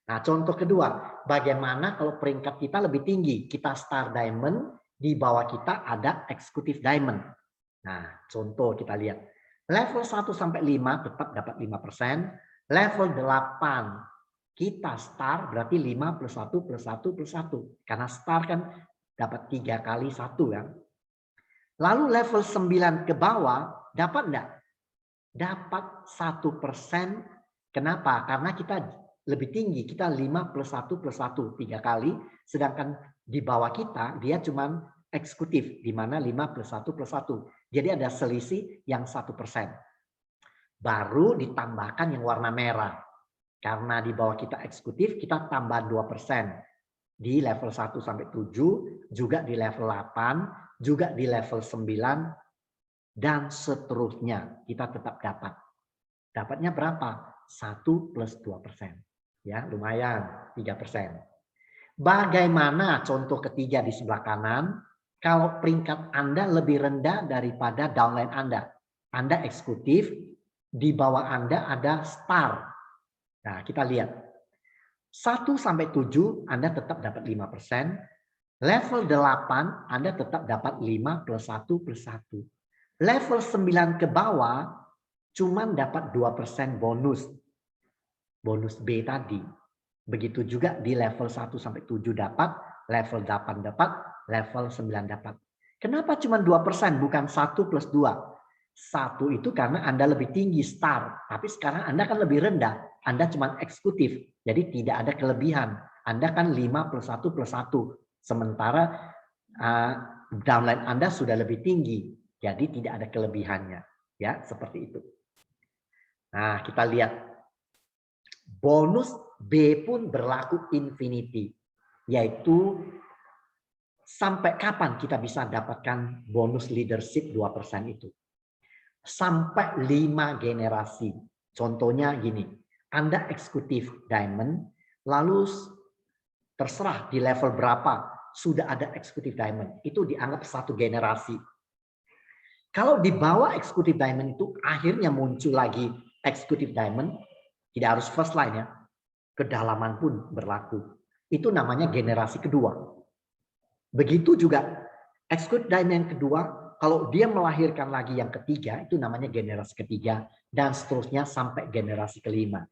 Nah, contoh kedua, bagaimana kalau peringkat kita lebih tinggi? Kita star diamond, di bawah kita ada executive diamond. Nah, contoh kita lihat. Level 1 sampai 5 tetap dapat 5%. Level 8 kita star berarti 5 plus 1 plus 1 plus 1. Karena star kan dapat 3 kali 1 kan. Lalu level 9 ke bawah dapat enggak? Dapat 1%. Kenapa? Karena kita lebih tinggi, kita 5 plus 1 plus 1, 3 kali. Sedangkan di bawah kita, dia cuma eksekutif, di mana 5 plus 1 plus 1. Jadi ada selisih yang 1%. Baru ditambahkan yang warna merah. Karena di bawah kita eksekutif, kita tambah 2%. Di level 1 sampai 7, juga di level 8, juga di level 9, dan seterusnya. Kita tetap dapat. Dapatnya berapa? 1 plus 2%. Ya, lumayan 3%. Bagaimana contoh ketiga di sebelah kanan? Kalau peringkat Anda lebih rendah daripada downline Anda. Anda eksekutif, di bawah Anda ada star. Nah, kita lihat. 1 sampai 7 Anda tetap dapat 5%. Level 8 Anda tetap dapat 5 plus 1 plus 1. Level 9 ke bawah cuman dapat 2% bonus. Bonus B tadi. Begitu juga di level 1 sampai 7 dapat, level 8 dapat, level 9 dapat. Kenapa cuma 2% bukan 1 plus 2? 1 itu karena Anda lebih tinggi star, tapi sekarang Anda kan lebih rendah. Anda cuma eksekutif, jadi tidak ada kelebihan. Anda kan 5 plus 1 plus 1. Sementara downline Anda sudah lebih tinggi, jadi tidak ada kelebihannya. Ya, seperti itu. Nah, kita lihat. Bonus B pun berlaku infinity, yaitu sampai kapan kita bisa dapatkan bonus leadership 2% itu? Sampai 5 generasi. Contohnya gini, Anda eksekutif diamond, lalu terserah di level berapa sudah ada eksekutif diamond, itu dianggap 1 generasi. Kalau di bawah eksekutif diamond itu akhirnya muncul lagi eksekutif diamond, tidak harus first line ya, kedalaman pun berlaku. Itu namanya generasi kedua. Begitu juga eksekutif diamond yang kedua, kalau dia melahirkan lagi yang ketiga, itu namanya generasi ketiga, dan seterusnya sampai generasi kelima.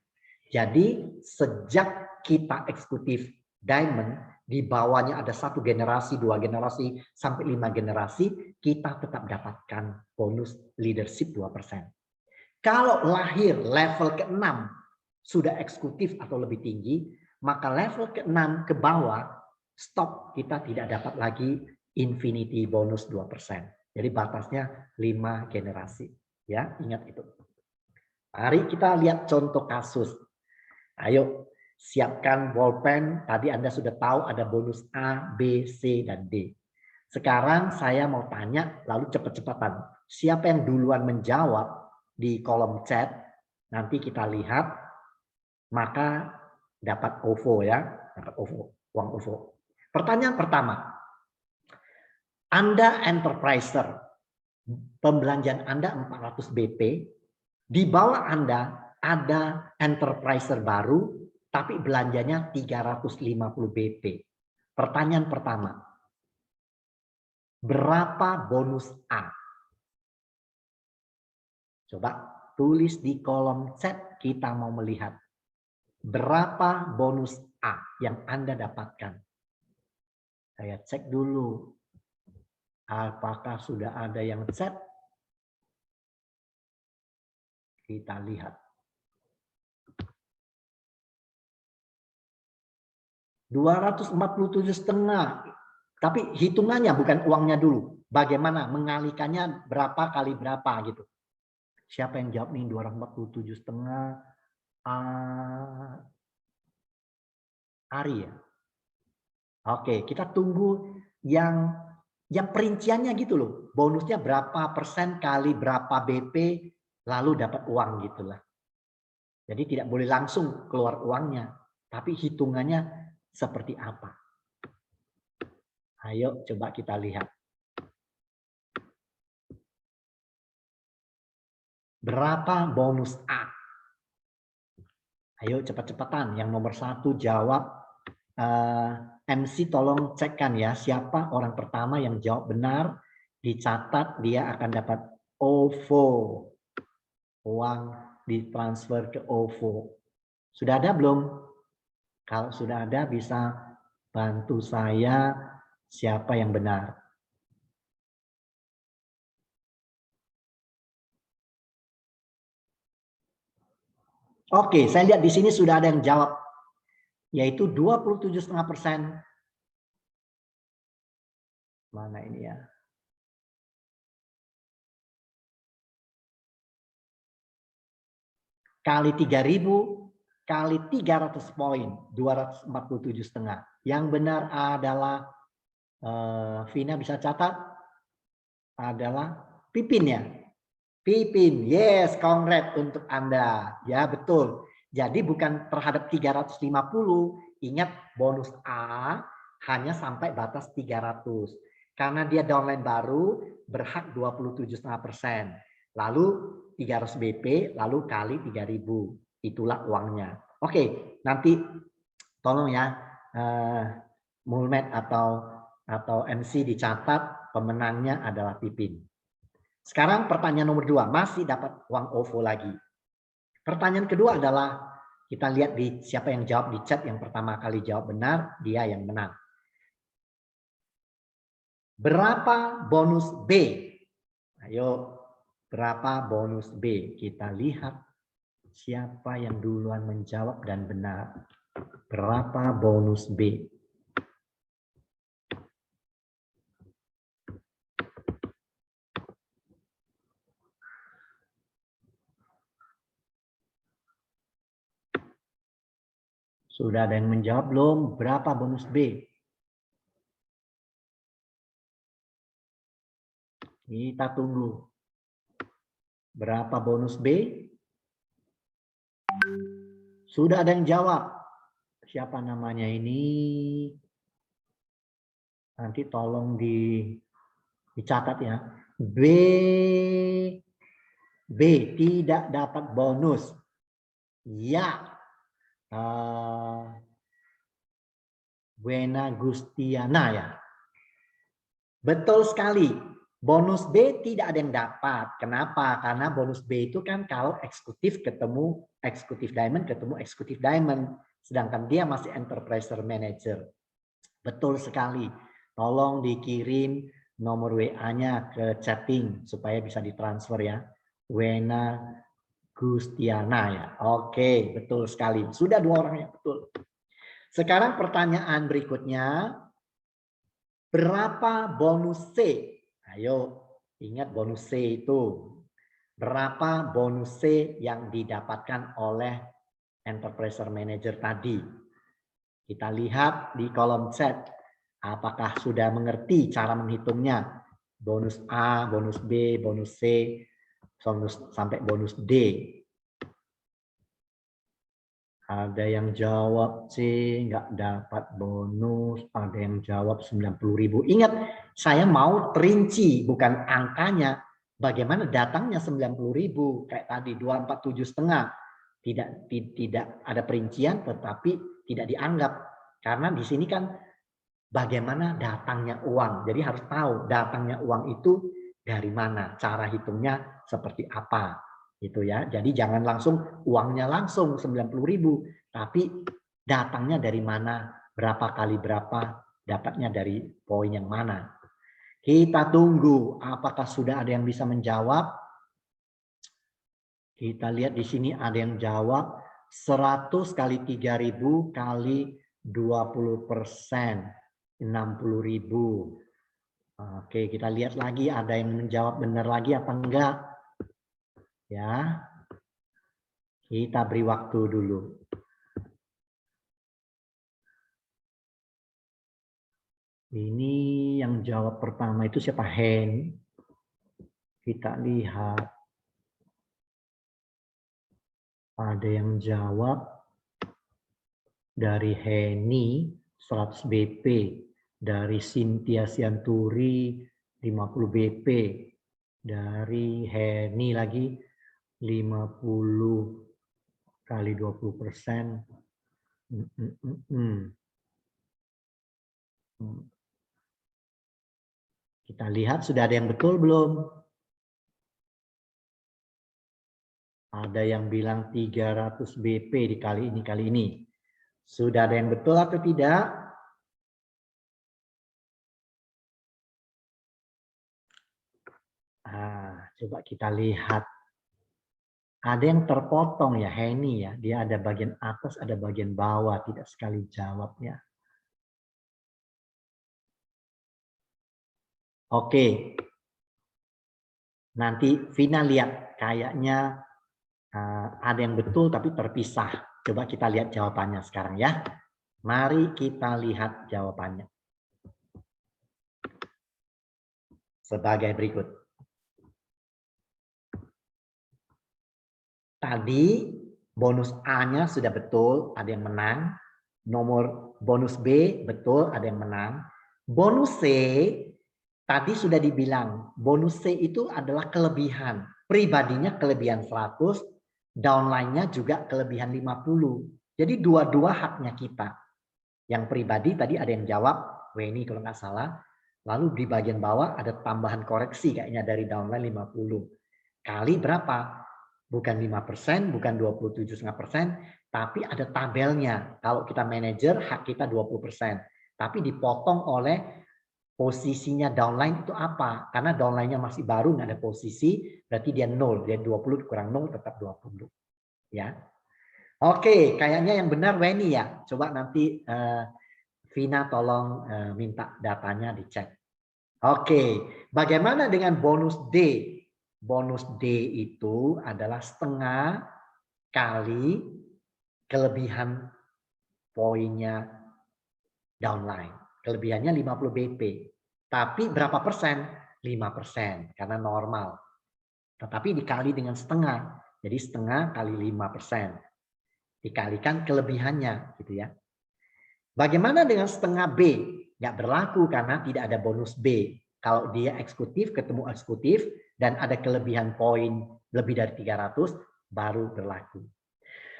Jadi sejak kita eksekutif diamond, di bawahnya ada 1 generasi, 2 generasi, sampai 5 generasi, kita tetap dapatkan bonus leadership 2%. Kalau lahir level ke-6 sudah eksekutif atau lebih tinggi, maka level ke-6 ke bawah, stop, kita tidak dapat lagi infinity bonus 2%. Jadi batasnya 5 generasi. Ya, ingat itu. Mari kita lihat contoh kasus. Ayo, siapkan bolpen. Tadi Anda sudah tahu ada bonus A, B, C, dan D. Sekarang saya mau tanya, lalu cepat-cepatan. Siapa yang duluan menjawab di kolom chat, nanti kita lihat, maka dapat OVO ya. Dapat OVO, uang OVO. Pertanyaan pertama. Anda enterpriser, pembelanjaan Anda 400 BP, di bawah Anda ada enterpriser baru, tapi belanjanya 350 BP. Pertanyaan pertama, berapa bonus A? Coba tulis di kolom chat, kita mau melihat. Berapa bonus A yang Anda dapatkan? Saya cek dulu. Apakah sudah ada yang chat? Kita lihat. 247,5. Tapi hitungannya bukan uangnya dulu. Bagaimana mengalihkannya berapa kali berapa gitu. Siapa yang jawab nih 247,5? Ari ya. Oke, kita tunggu yang perinciannya gitu loh. Bonusnya berapa persen kali berapa BP lalu dapat uang gitulah. Jadi tidak boleh langsung keluar uangnya, tapi hitungannya seperti apa. Ayo coba kita lihat. Berapa bonus A? Ayo cepat-cepatan. Yang nomor 1 jawab. MC tolong cekkan ya. Siapa orang pertama yang jawab benar. Dicatat dia akan dapat OVO. Uang ditransfer ke OVO. Sudah ada belum? Kalau sudah ada bisa bantu saya siapa yang benar. Oke, saya lihat di sini sudah ada yang jawab, yaitu 27,5%. Mana ini ya? Kali 3.000 kali 300 poin, 247,5. Yang benar adalah, Vina bisa catat, adalah Pipin ya. Pipin, yes, congrats untuk Anda. Ya, betul. Jadi bukan terhadap 350, ingat bonus A hanya sampai batas 300. Karena dia downline baru, berhak 27,5%. Lalu 300 BP, lalu kali 3.000. Itulah uangnya. Oke, nanti tolong ya, Mulmed atau MC dicatat, pemenangnya adalah Pipin. Sekarang pertanyaan nomor 2, masih dapat uang OVO lagi. Pertanyaan kedua adalah, kita lihat di siapa yang jawab di chat yang pertama kali jawab benar, dia yang menang. Berapa bonus B? Ayo, berapa bonus B? Kita lihat siapa yang duluan menjawab dan benar. Berapa bonus B? Sudah ada yang menjawab belum? Berapa bonus B? Kita tunggu. Berapa bonus B? Sudah ada yang jawab. Siapa namanya ini? Nanti tolong dicatat ya. B tidak dapat bonus. Ya. Buena Gustiana ya. Betul sekali. Bonus B tidak ada yang dapat. Kenapa? Karena bonus B itu kan kalau eksekutif ketemu eksekutif diamond. Sedangkan dia masih enterprise manager. Betul sekali. Tolong dikirim nomor WA-nya ke chatting supaya bisa ditransfer ya. Wena Gustiana ya. Oke, betul sekali. Sudah 2 orang yang betul. Sekarang pertanyaan berikutnya. Berapa bonus C? Ayo, ingat bonus C itu. Berapa bonus C yang didapatkan oleh enterprise manager tadi? Kita lihat di kolom chat. Apakah sudah mengerti cara menghitungnya? Bonus A, bonus B, bonus C, sampai bonus D. Ada yang jawab C, nggak dapat bonus. Ada yang jawab 90.000. Ingat, saya mau perinci, bukan angkanya. Bagaimana datangnya 90.000? Kayak tadi, 247,5. Tidak ada perincian, tetapi tidak dianggap. Karena di sini kan bagaimana datangnya uang. Jadi harus tahu datangnya uang itu dari mana. Cara hitungnya seperti apa. Gitu ya. Jadi jangan langsung uangnya langsung 90.000, tapi datangnya dari mana, berapa kali berapa, dapatnya dari poin yang mana. Kita tunggu apakah sudah ada yang bisa menjawab. Kita lihat di sini ada yang jawab 100 kali 3.000 kali 20%, 60.000. Oke, kita lihat lagi ada yang menjawab benar lagi apa enggak. Ya, kita beri waktu dulu. Ini yang jawab pertama itu siapa? Hen. Kita lihat. Ada yang jawab dari Heni 100 BP. Dari Cynthia Sianturi 50 BP. Dari Heni lagi 50 kali 20%. Kita lihat sudah ada yang betul belum? Ada yang bilang 300 BP kali ini. Sudah ada yang betul atau tidak? Coba kita lihat. Ada yang terpotong ya, Heni ya. Dia ada bagian atas, ada bagian bawah. Tidak sekali jawabnya. Oke. Nanti Vina lihat. Kayaknya ada yang betul tapi terpisah. Coba kita lihat jawabannya sekarang ya. Mari kita lihat jawabannya. Sebagai berikut. Tadi bonus A-nya sudah betul, ada yang menang. Nomor bonus B betul, ada yang menang. Bonus C tadi sudah dibilang, bonus C itu adalah kelebihan. Pribadinya kelebihan 100, downline-nya juga kelebihan 50. Jadi dua-dua haknya kita. Yang pribadi tadi ada yang jawab, Weni kalau nggak salah. Lalu di bagian bawah ada tambahan koreksi kayaknya dari downline 50. Kali berapa? Bukan 5%, bukan 27,5%, tapi ada tabelnya. Kalau kita manajer, hak kita 20%. Tapi dipotong oleh posisinya downline itu apa? Karena downline-nya masih baru, nggak ada posisi, berarti dia 0. Dia 20 kurang 0, tetap 20. Ya. Oke, kayaknya yang benar Weni ya. Coba nanti Vina tolong minta datanya dicek. Oke, bagaimana dengan bonus D? Bonus D itu adalah setengah kali kelebihan poinnya downline. Kelebihannya 50 BP. Tapi berapa persen? 5%. Karena normal. Tetapi dikali dengan setengah. Jadi setengah kali 5%. Dikalikan kelebihannya. Gitu ya. Bagaimana dengan setengah B? Nggak berlaku karena tidak ada bonus B. Kalau dia eksekutif ketemu eksekutif dan ada kelebihan poin lebih dari 300 baru berlaku.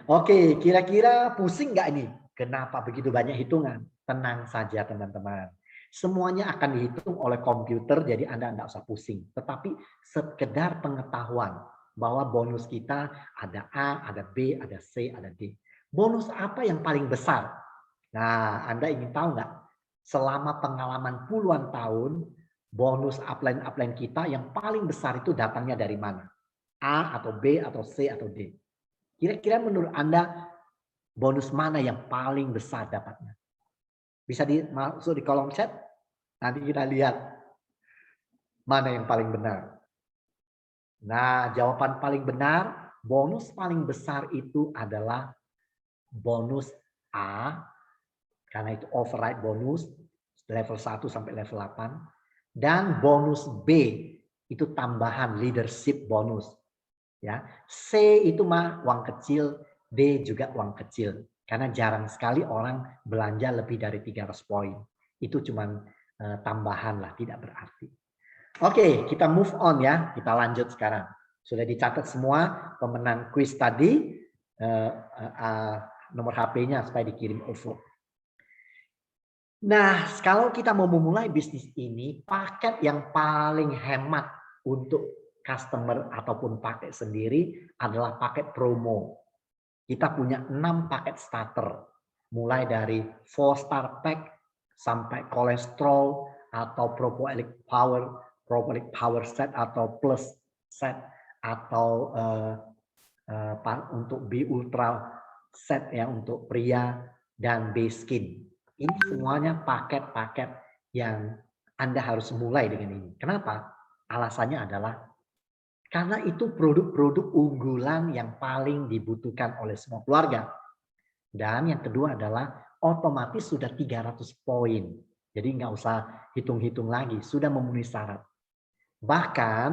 Oke, kira-kira pusing nggak ini? Kenapa begitu banyak hitungan? Tenang saja teman-teman. Semuanya akan dihitung oleh komputer, jadi Anda tidak usah pusing. Tetapi sekedar pengetahuan bahwa bonus kita ada A, ada B, ada C, ada D. Bonus apa yang paling besar? Nah, Anda ingin tahu nggak? Selama pengalaman puluhan tahun, bonus upline kita yang paling besar itu datangnya dari mana? A atau B atau C atau D? Kira-kira menurut Anda bonus mana yang paling besar dapatnya? Bisa masuk di kolom chat? Nanti kita lihat mana yang paling benar. Nah, jawaban paling benar, bonus paling besar itu adalah bonus A, karena itu override bonus, level 1 sampai level 8. Dan bonus B, itu tambahan leadership bonus. Ya, C itu mah uang kecil, D juga uang kecil. Karena jarang sekali orang belanja lebih dari 300 poin. Itu cuman tambahan lah, tidak berarti. Oke, kita move on ya. Kita lanjut sekarang. Sudah dicatat semua pemenang kuis tadi, nomor HP-nya supaya dikirim OVO. Nah, kalau kita mau memulai bisnis ini, paket yang paling hemat untuk customer ataupun pakai sendiri adalah paket promo. Kita punya 6 paket starter. Mulai dari 4-star pack sampai kolesterol atau Propoelic Power set atau plus set atau untuk B Ultra set ya untuk pria dan B Skin. Ini semuanya paket-paket yang Anda harus mulai dengan ini. Kenapa? Alasannya adalah karena itu produk-produk unggulan yang paling dibutuhkan oleh semua keluarga. Dan yang kedua adalah otomatis sudah 300 poin. Jadi nggak usah hitung-hitung lagi, sudah memenuhi syarat. Bahkan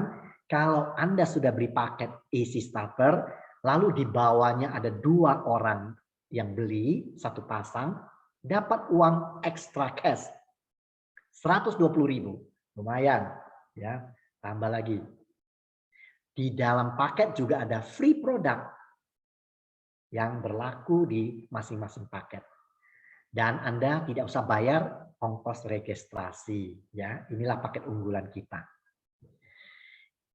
kalau Anda sudah beli paket Easy Starter, lalu di bawahnya ada 2 orang yang beli, 1 pasang, dapat uang extra cash. 120.000. Lumayan. Ya, tambah lagi. Di dalam paket juga ada free product yang berlaku di masing-masing paket. Dan Anda tidak usah bayar ongkos registrasi. Ya, inilah paket unggulan kita.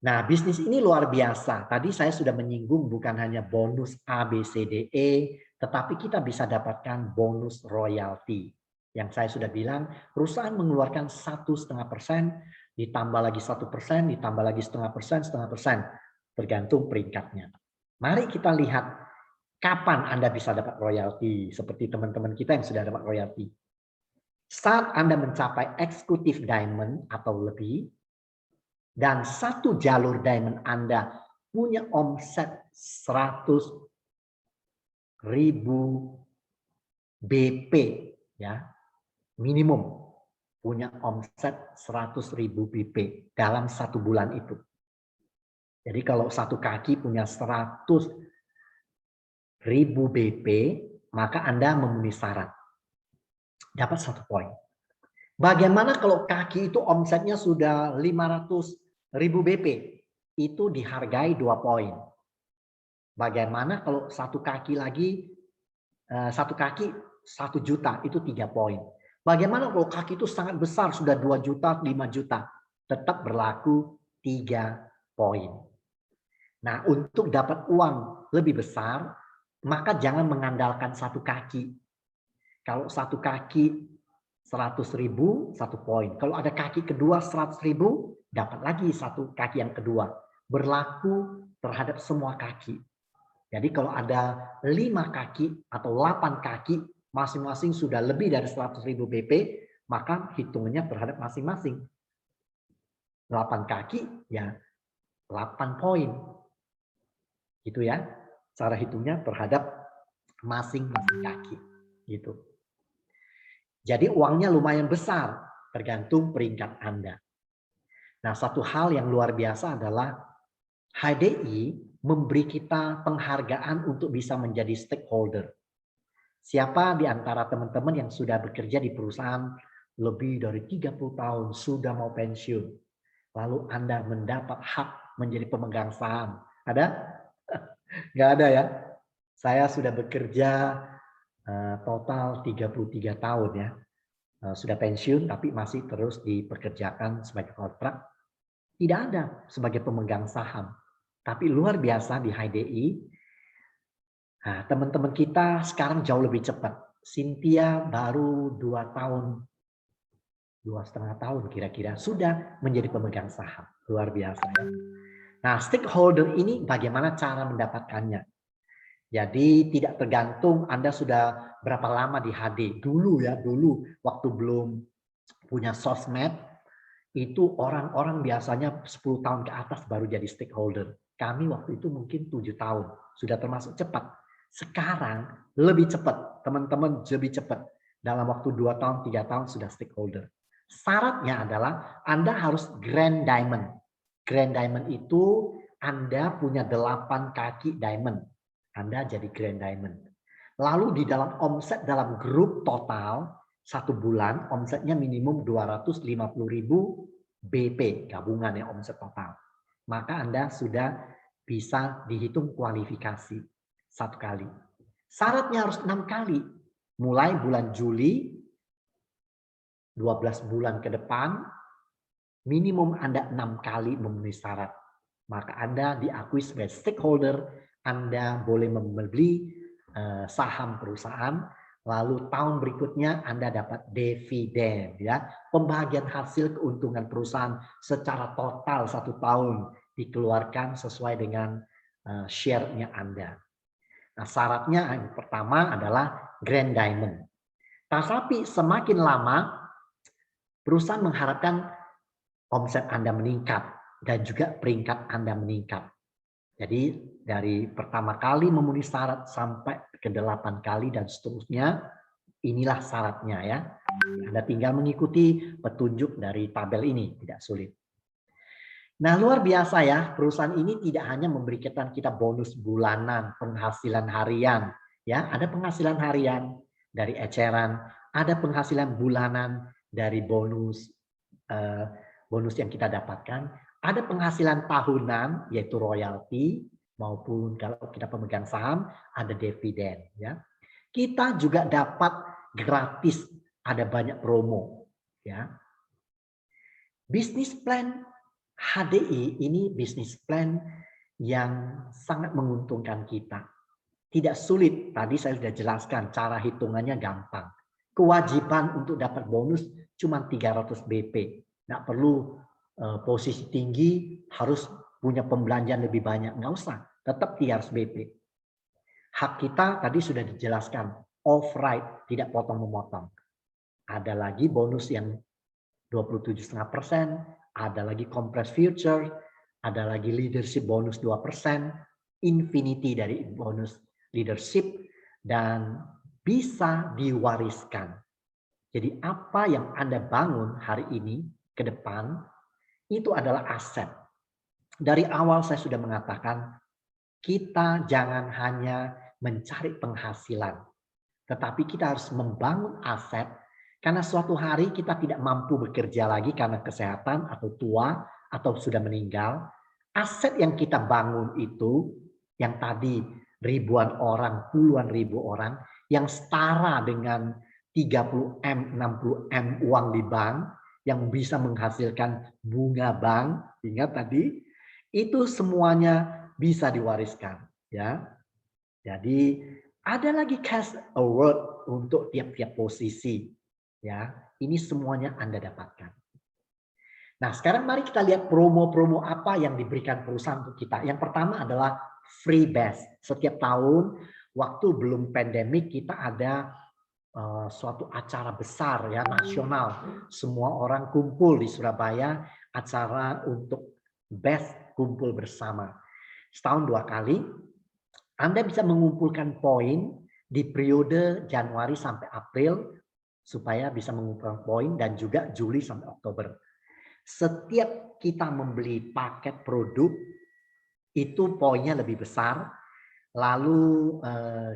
Nah, bisnis ini luar biasa. Tadi saya sudah menyinggung bukan hanya bonus A, B, C, D, E, tetapi kita bisa dapatkan bonus royalti. Yang saya sudah bilang, perusahaan mengeluarkan 1,5%, ditambah lagi 1%, ditambah lagi 0,5%, tergantung peringkatnya. Mari kita lihat kapan Anda bisa dapat royalti, seperti teman-teman kita yang sudah dapat royalti. Saat Anda mencapai eksekutif diamond atau lebih, dan 1 jalur diamond Anda punya omset 100.000 BP, ya minimum punya omset 100.000 BP dalam 1 bulan itu. Jadi kalau 1 kaki punya 100.000 BP, maka Anda memenuhi syarat. Dapat 1 poin. Bagaimana kalau kaki itu omsetnya sudah 500.000 BP? Itu dihargai 2 poin. Bagaimana kalau 1 kaki lagi, 1 kaki 1 juta, itu 3 poin. Bagaimana kalau kaki itu sangat besar, sudah 2 juta, 5 juta? Tetap berlaku 3 poin. Nah, untuk dapat uang lebih besar, maka jangan mengandalkan 1 kaki. Kalau 1 kaki 100.000, 1 poin. Kalau ada kaki kedua 100.000, dapat lagi 1 kaki yang kedua. Berlaku terhadap semua kaki. Jadi kalau ada 5 kaki atau 8 kaki, masing-masing sudah lebih dari 100.000 BP, maka hitungannya terhadap masing-masing. 8 kaki, ya 8 poin. Gitu ya. Cara hitungnya terhadap masing-masing kaki. Gitu. Jadi uangnya lumayan besar, tergantung peringkat Anda. Nah, satu hal yang luar biasa adalah HDI memberi kita penghargaan untuk bisa menjadi stakeholder. Siapa di antara teman-teman yang sudah bekerja di perusahaan lebih dari 30 tahun, sudah mau pensiun, lalu Anda mendapat hak menjadi pemegang saham? Ada? Nggak ada ya? Saya sudah bekerja total 33 tahun ya. sudah pensiun tapi masih terus dipekerjakan sebagai kontrak, tidak ada sebagai pemegang saham. Tapi luar biasa di HDI, nah, teman-teman kita sekarang jauh lebih cepat. Cynthia baru 2 tahun, 2,5 tahun kira-kira sudah menjadi pemegang saham. Luar biasa ya. Nah, stakeholder ini bagaimana cara mendapatkannya? Jadi tidak tergantung Anda sudah berapa lama di HD. Dulu ya, dulu waktu belum punya sosmed, itu orang-orang biasanya 10 tahun ke atas baru jadi stakeholder. Kami waktu itu mungkin 7 tahun, sudah termasuk cepat. Sekarang lebih cepat, teman-teman lebih cepat. Dalam waktu 2 tahun, 3 tahun sudah stakeholder. Syaratnya adalah Anda harus Grand Diamond. Grand Diamond itu Anda punya 8 kaki diamond. Anda jadi Grand Diamond. Lalu di dalam omset dalam grup total, 1 bulan omsetnya minimum 250.000 BP, gabungan ya omset total. Maka Anda sudah bisa dihitung kualifikasi 1 kali. Syaratnya harus 6 kali. Mulai bulan Juli, 12 bulan ke depan, minimum Anda 6 kali memenuhi syarat. Maka Anda diakui sebagai stakeholder, Anda boleh membeli saham perusahaan, lalu tahun berikutnya Anda dapat dividen, ya, pembagian hasil keuntungan perusahaan secara total 1 tahun dikeluarkan sesuai dengan share-nya Anda. Nah, syaratnya yang pertama adalah Grand Diamond. Tapi semakin lama perusahaan mengharapkan omset Anda meningkat dan juga peringkat Anda meningkat. Jadi dari pertama kali memenuhi syarat sampai ke 8 kali dan seterusnya, inilah syaratnya ya. Anda tinggal mengikuti petunjuk dari tabel ini, tidak sulit. Nah, luar biasa ya, perusahaan ini tidak hanya memberikan kita bonus bulanan, penghasilan harian, ya, ada penghasilan harian dari eceran, ada penghasilan bulanan dari bonus bonus yang kita dapatkan, ada penghasilan tahunan yaitu royalti maupun kalau kita pemegang saham ada dividen ya. Kita juga dapat gratis, ada banyak promo ya. Bisnis plan HDI ini bisnis plan yang sangat menguntungkan kita. Tidak sulit, tadi saya sudah jelaskan cara hitungannya gampang. Kewajiban untuk dapat bonus cuma 300 BP. Nggak perlu posisi tinggi, harus punya pembelanjaan lebih banyak. Nggak usah, tetap 300 BP. Hak kita tadi sudah dijelaskan, off right, tidak potong-memotong. Ada lagi bonus yang 27,5%, ada lagi compressed future, ada lagi leadership bonus 2%, infinity dari bonus leadership, dan bisa diwariskan. Jadi apa yang Anda bangun hari ini ke depan, itu adalah aset. Dari awal saya sudah mengatakan, kita jangan hanya mencari penghasilan, tetapi kita harus membangun aset, karena suatu hari kita tidak mampu bekerja lagi karena kesehatan atau tua atau sudah meninggal. Aset yang kita bangun itu, yang tadi ribuan orang, puluhan ribu orang, yang setara dengan 30M, 60M uang di bank, yang bisa menghasilkan bunga bank, ingat tadi, itu semuanya bisa diwariskan. Ya, jadi ada lagi cash award untuk tiap-tiap posisi. Ya, ini semuanya Anda dapatkan. Nah, sekarang mari kita lihat promo-promo apa yang diberikan perusahaan untuk kita. Yang pertama adalah free bash. Setiap tahun, waktu belum pandemik, kita ada suatu acara besar ya nasional. Semua orang kumpul di Surabaya, acara untuk best kumpul bersama. Setahun 2 kali, Anda bisa mengumpulkan poin di periode Januari sampai April supaya bisa mengumpulkan poin, dan juga Juli sampai Oktober. Setiap kita membeli paket produk itu poinnya lebih besar, lalu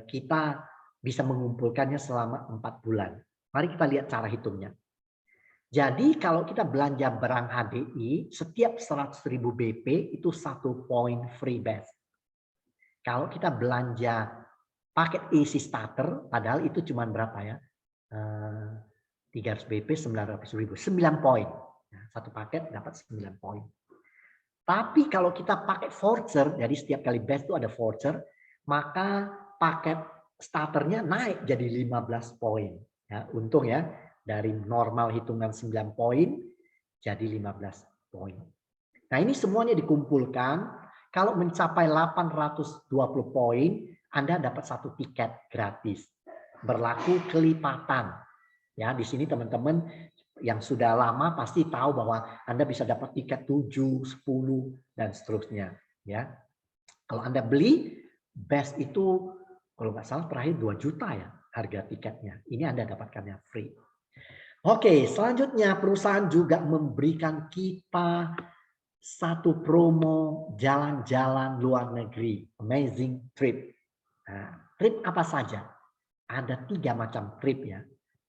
kita bisa mengumpulkannya selama 4 bulan. Mari kita lihat cara hitungnya. Jadi kalau kita belanja barang HDI, setiap 100.000 BP itu 1 poin free bash. Kalau kita belanja paket easy starter, padahal itu cuma berapa ya? 300 BP 900.000, 9 poin. Nah, satu paket dapat 9 poin. Tapi kalau kita pakai voucher, jadi setiap kali batch itu ada voucher, maka paket starternya naik jadi 15 poin. Ya, untung ya, dari normal hitungan 9 poin jadi 15 poin. Nah, ini semuanya dikumpulkan. Kalau mencapai 820 poin, Anda dapat satu tiket gratis. Berlaku kelipatan. Ya, di sini teman-teman yang sudah lama pasti tahu bahwa Anda bisa dapat tiket 7, 10 dan seterusnya, ya. Kalau Anda beli best itu kalau nggak salah terakhir 2 juta ya harga tiketnya. Ini Anda dapatkannya free. Oke, selanjutnya perusahaan juga memberikan kita satu promo jalan-jalan luar negeri, amazing trip. Nah, trip apa saja? Ada 3 macam trip ya.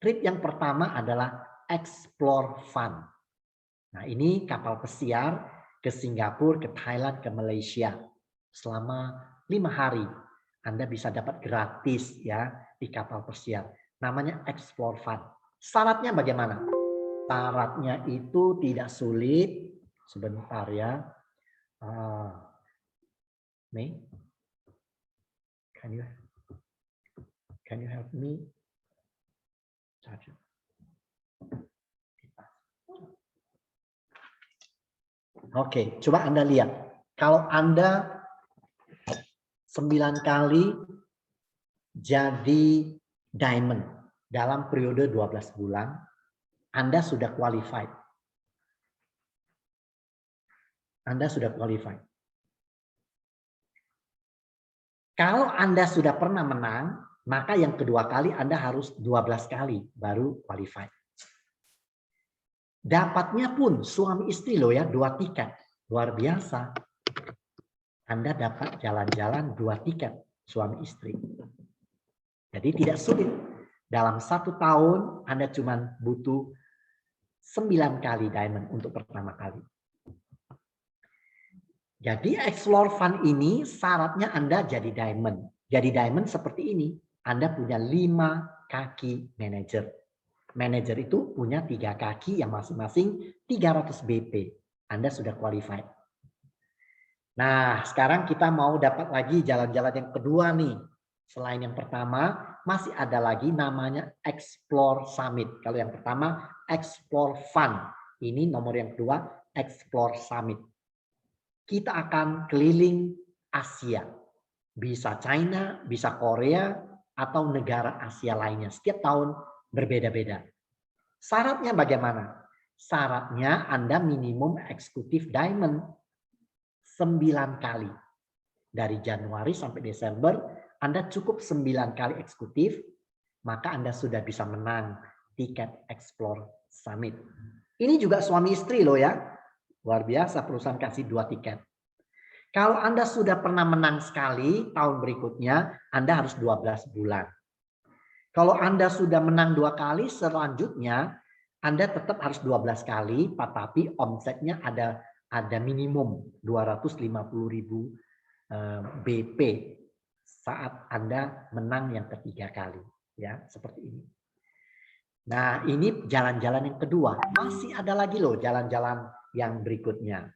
Trip yang pertama adalah Explore Fun. Nah, ini kapal pesiar ke Singapura, ke Thailand, ke Malaysia. Selama 5 hari Anda bisa dapat gratis ya di kapal pesiar. Namanya Explore Fun. Syaratnya bagaimana? Syaratnya itu tidak sulit. Sebentar ya. May, can you help me? Oke, coba Anda lihat. Kalau Anda 9 kali jadi diamond dalam periode 12 bulan, Anda sudah qualified. Anda sudah qualified. Kalau Anda sudah pernah menang, maka yang kedua kali Anda harus 12 kali baru qualified. Dapatnya pun suami istri loh ya, 2 tiket. Luar biasa. Anda dapat jalan-jalan 2 tiket suami istri. Jadi tidak sulit. Dalam 1 tahun Anda cuma butuh 9 kali diamond untuk pertama kali. Jadi Explore Fun ini syaratnya Anda jadi diamond. Jadi diamond seperti ini. Anda punya 5 kaki manajer. Manajer itu punya 3 kaki yang masing-masing 300 BP. Anda sudah qualified. Nah, sekarang kita mau dapat lagi jalan-jalan yang kedua nih. Selain yang pertama, masih ada lagi namanya Explore Summit. Kalau yang pertama, Explore Fun. Ini nomor yang kedua, Explore Summit. Kita akan keliling Asia. Bisa China, bisa Korea, atau negara Asia lainnya. Setiap tahun berbeda-beda. Syaratnya bagaimana? Syaratnya Anda minimum eksekutif diamond 9 kali. Dari Januari sampai Desember, Anda cukup 9 kali eksekutif, maka Anda sudah bisa menang tiket Explore Summit. Ini juga suami istri loh ya. Luar biasa, perusahaan kasih 2 tiket. Kalau Anda sudah pernah menang sekali, tahun berikutnya Anda harus 12 bulan. Kalau Anda sudah menang 2 kali, selanjutnya Anda tetap harus 12 kali, tetapi omsetnya ada minimum 250.000 BP saat Anda menang yang ketiga kali. Ya, seperti ini. Nah, ini jalan-jalan yang kedua. Masih ada lagi loh jalan-jalan yang berikutnya.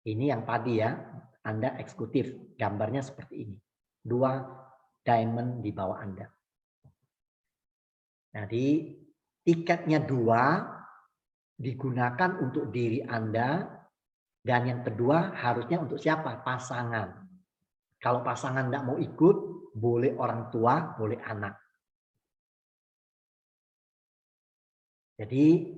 Ini yang tadi ya, Anda eksekutif. Gambarnya seperti ini. 2 diamond di bawah Anda. Jadi tiketnya 2 digunakan untuk diri Anda. Dan yang kedua harusnya untuk siapa? Pasangan. Kalau pasangan tidak mau ikut, boleh orang tua, boleh anak. Jadi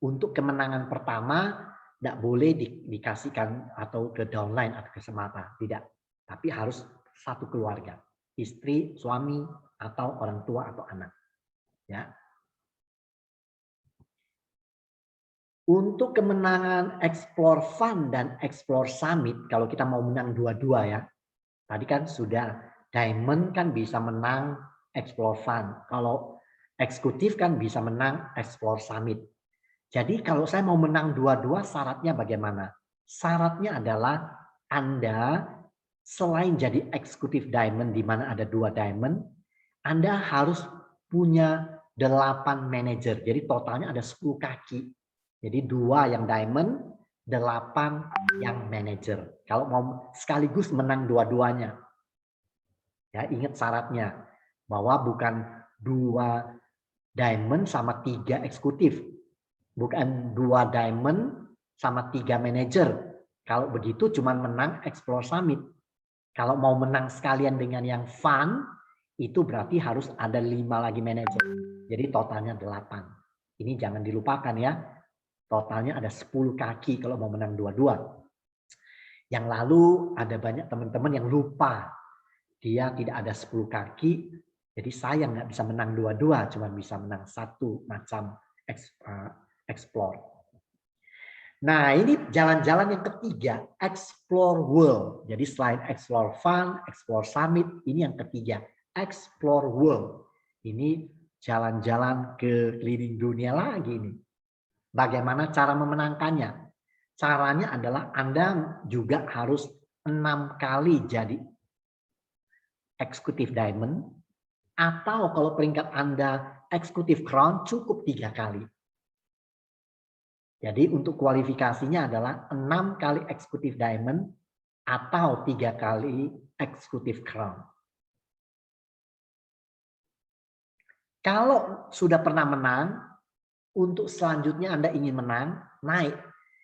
untuk kemenangan pertama, tidak boleh dikasihkan atau ke downline atau ke semata, tidak. Tapi harus satu keluarga, istri, suami, atau orang tua atau anak. Ya. Untuk kemenangan Explore Fun dan Explore Summit, kalau kita mau menang dua-dua ya, tadi kan sudah diamond kan bisa menang Explore Fun, kalau eksekutif kan bisa menang Explore Summit. Jadi kalau saya mau menang dua-dua, syaratnya bagaimana? Syaratnya adalah Anda selain jadi eksekutif diamond di mana ada 2 diamond, Anda harus punya 8 manajer. Jadi totalnya ada 10 kaki. Jadi 2 yang diamond, 8 yang manajer. Kalau mau sekaligus menang dua-duanya. Ya, ingat syaratnya bahwa bukan 2 diamond sama 3 eksekutif. Bukan 2 diamond sama 3 manajer. Kalau begitu cuma menang Explore Summit. Kalau mau menang sekalian dengan yang fun, itu berarti harus ada 5 lagi manajer. Jadi totalnya 8. Ini jangan dilupakan ya. Totalnya ada 10 kaki kalau mau menang dua-dua. Yang lalu ada banyak teman-teman yang lupa. Dia tidak ada 10 kaki. Jadi sayang nggak bisa menang dua-dua. Cuma bisa menang satu macam explore. Nah, ini jalan-jalan yang ketiga, Explore World. Jadi selain Explore Fun, Explore Summit, ini yang ketiga, Explore World. Ini jalan-jalan ke keliling dunia lagi nih. Bagaimana cara memenangkannya? Caranya adalah Anda juga harus 6 kali jadi Executive Diamond, atau kalau peringkat Anda Executive Crown cukup 3 kali. Jadi untuk kualifikasinya adalah 6 kali Executive Diamond atau 3 kali Executive Crown. Kalau sudah pernah menang, untuk selanjutnya Anda ingin menang, naik.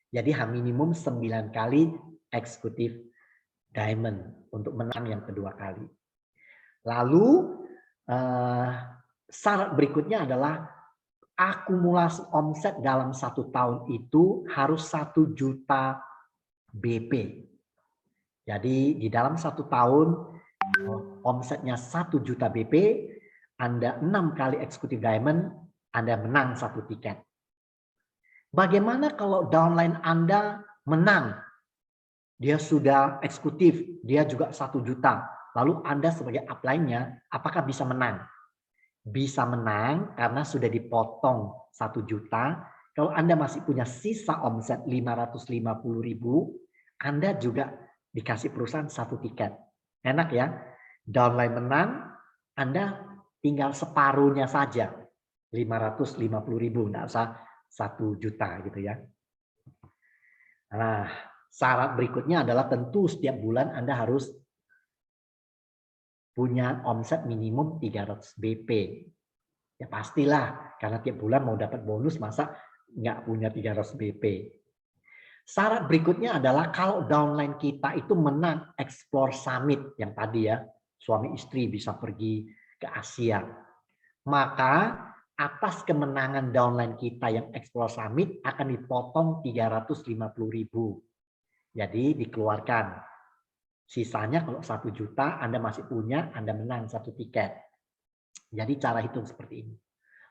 Jadi minimum 9 kali Executive Diamond untuk menang yang kedua kali. Lalu syarat berikutnya adalah akumulasi omset dalam 1 tahun itu harus 1 juta BP. Jadi di dalam 1 tahun omsetnya 1 juta BP, Anda 6 kali Executive Diamond, Anda menang 1 tiket. Bagaimana kalau downline Anda menang? Dia sudah eksekutif, dia juga 1 juta. Lalu Anda sebagai upline-nya, apakah bisa menang? Bisa menang karena sudah dipotong 1 juta. Kalau Anda masih punya sisa omset 550.000, Anda juga dikasih perusahaan 1 tiket. Enak ya? Downline menang, Anda tinggal separuhnya saja. 550.000, nggak usah 1 juta gitu ya. Nah, syarat berikutnya adalah tentu setiap bulan Anda harus punya omset minimum 300 BP. Ya pastilah, karena tiap bulan mau dapat bonus, masa nggak punya 300 BP. Syarat berikutnya adalah kalau downline kita itu menang Explore Summit, yang tadi ya, suami istri bisa pergi ke Asia. Maka atas kemenangan downline kita yang Explore Summit akan dipotong 350.000. Jadi dikeluarkan. Sisanya kalau 1 juta Anda masih punya, Anda menang 1 tiket. Jadi cara hitung seperti ini.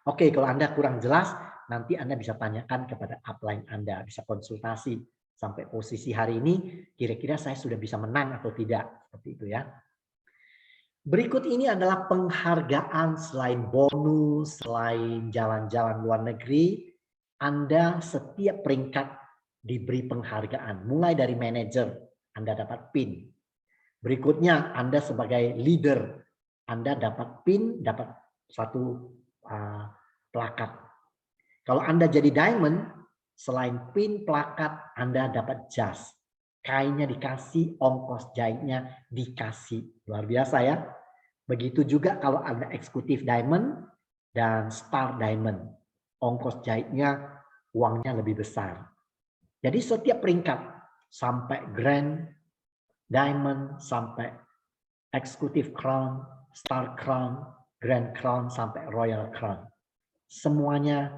Oke, kalau Anda kurang jelas, nanti Anda bisa tanyakan kepada upline Anda, bisa konsultasi sampai posisi hari ini, kira-kira saya sudah bisa menang atau tidak, seperti itu ya. Berikut ini adalah penghargaan selain bonus, selain jalan-jalan luar negeri, Anda setiap peringkat diberi penghargaan, mulai dari manajer, Anda dapat pin. Berikutnya, Anda sebagai leader, Anda dapat pin, dapat 1 plakat. Kalau Anda jadi diamond, selain pin, plakat, Anda dapat jas. Kainnya dikasih, ongkos jahitnya dikasih. Luar biasa ya. Begitu juga kalau Anda eksekutif diamond dan star diamond. Ongkos jahitnya, uangnya lebih besar. Jadi setiap peringkat, sampai grand diamond, sampai executive crown, star crown, grand crown, sampai royal crown. Semuanya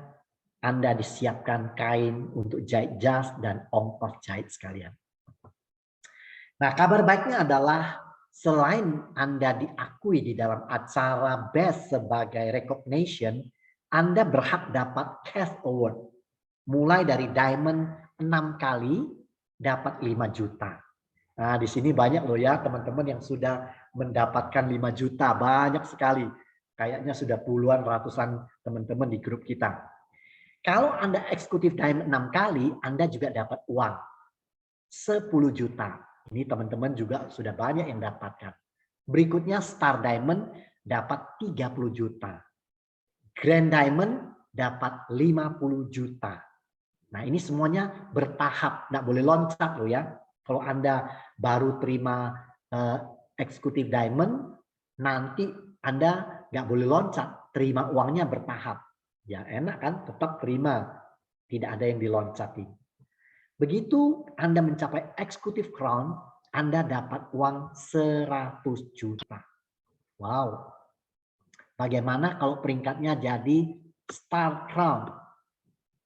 Anda disiapkan kain untuk jahit jas dan ongkos jahit sekalian. Nah, kabar baiknya adalah selain Anda diakui di dalam acara BEST sebagai recognition, Anda berhak dapat cash award. Mulai dari diamond 6 kali dapat 5 juta. Nah, di sini banyak loh ya teman-teman yang sudah mendapatkan 5 juta, banyak sekali. Kayaknya sudah puluhan, ratusan teman-teman di grup kita. Kalau Anda eksekutif diamond 6 kali, Anda juga dapat uang 10 juta. Ini teman-teman juga sudah banyak yang dapatkan. Berikutnya star diamond dapat 30 juta. Grand Diamond dapat 50 juta. Nah, ini semuanya bertahap, nggak boleh loncat loh ya. Kalau Anda baru terima Executive Diamond, nanti Anda nggak boleh loncat, terima uangnya bertahap. Ya enak kan, tetap terima, tidak ada yang diloncati. Begitu Anda mencapai Executive Crown, Anda dapat uang 100 juta. Wow. Bagaimana kalau peringkatnya jadi Star Crown?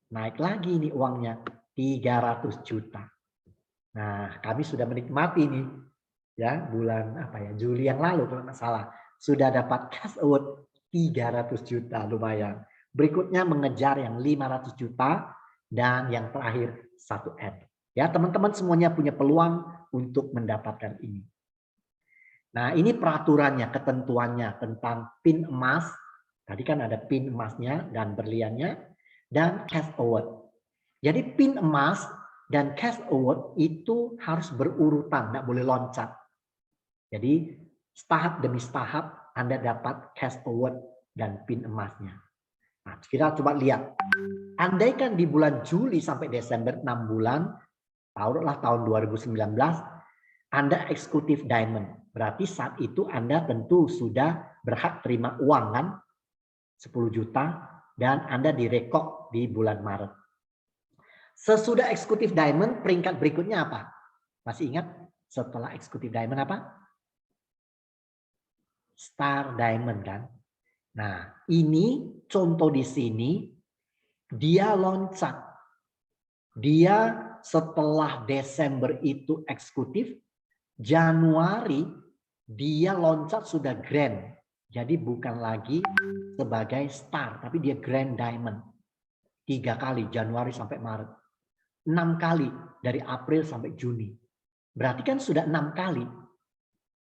Naik lagi nih uangnya 300 juta. Nah, kami sudah menikmati nih ya bulan Juli yang lalu kalau nggak salah sudah dapat cash award 300 juta, lumayan. Berikutnya mengejar yang 500 juta dan yang terakhir 1M. Ya, teman-teman semuanya punya peluang untuk mendapatkan ini. Nah, ini peraturannya, ketentuannya tentang pin emas. Tadi kan ada pin emasnya dan berliannya dan cash award. Jadi pin emas dan cash award itu harus berurutan, tidak boleh loncat. Jadi tahap demi tahap Anda dapat cash award dan pin emasnya. Nah, kita coba lihat. Andaikan di bulan Juli sampai Desember 6 bulan, taruhlah tahun 2019, Anda eksekutif diamond. Berarti saat itu Anda tentu sudah berhak terima uang kan? 10 juta dan Anda direkod di bulan Maret. Sesudah eksekutif diamond, peringkat berikutnya apa? Masih ingat setelah eksekutif diamond apa? Star diamond kan? Nah, ini contoh di sini dia loncat. Dia setelah Desember itu eksekutif, Januari dia loncat sudah grand. Jadi bukan lagi sebagai star, tapi dia grand diamond. 3 kali, Januari sampai Maret. 6 kali, dari April sampai Juni. Berarti kan sudah 6 kali.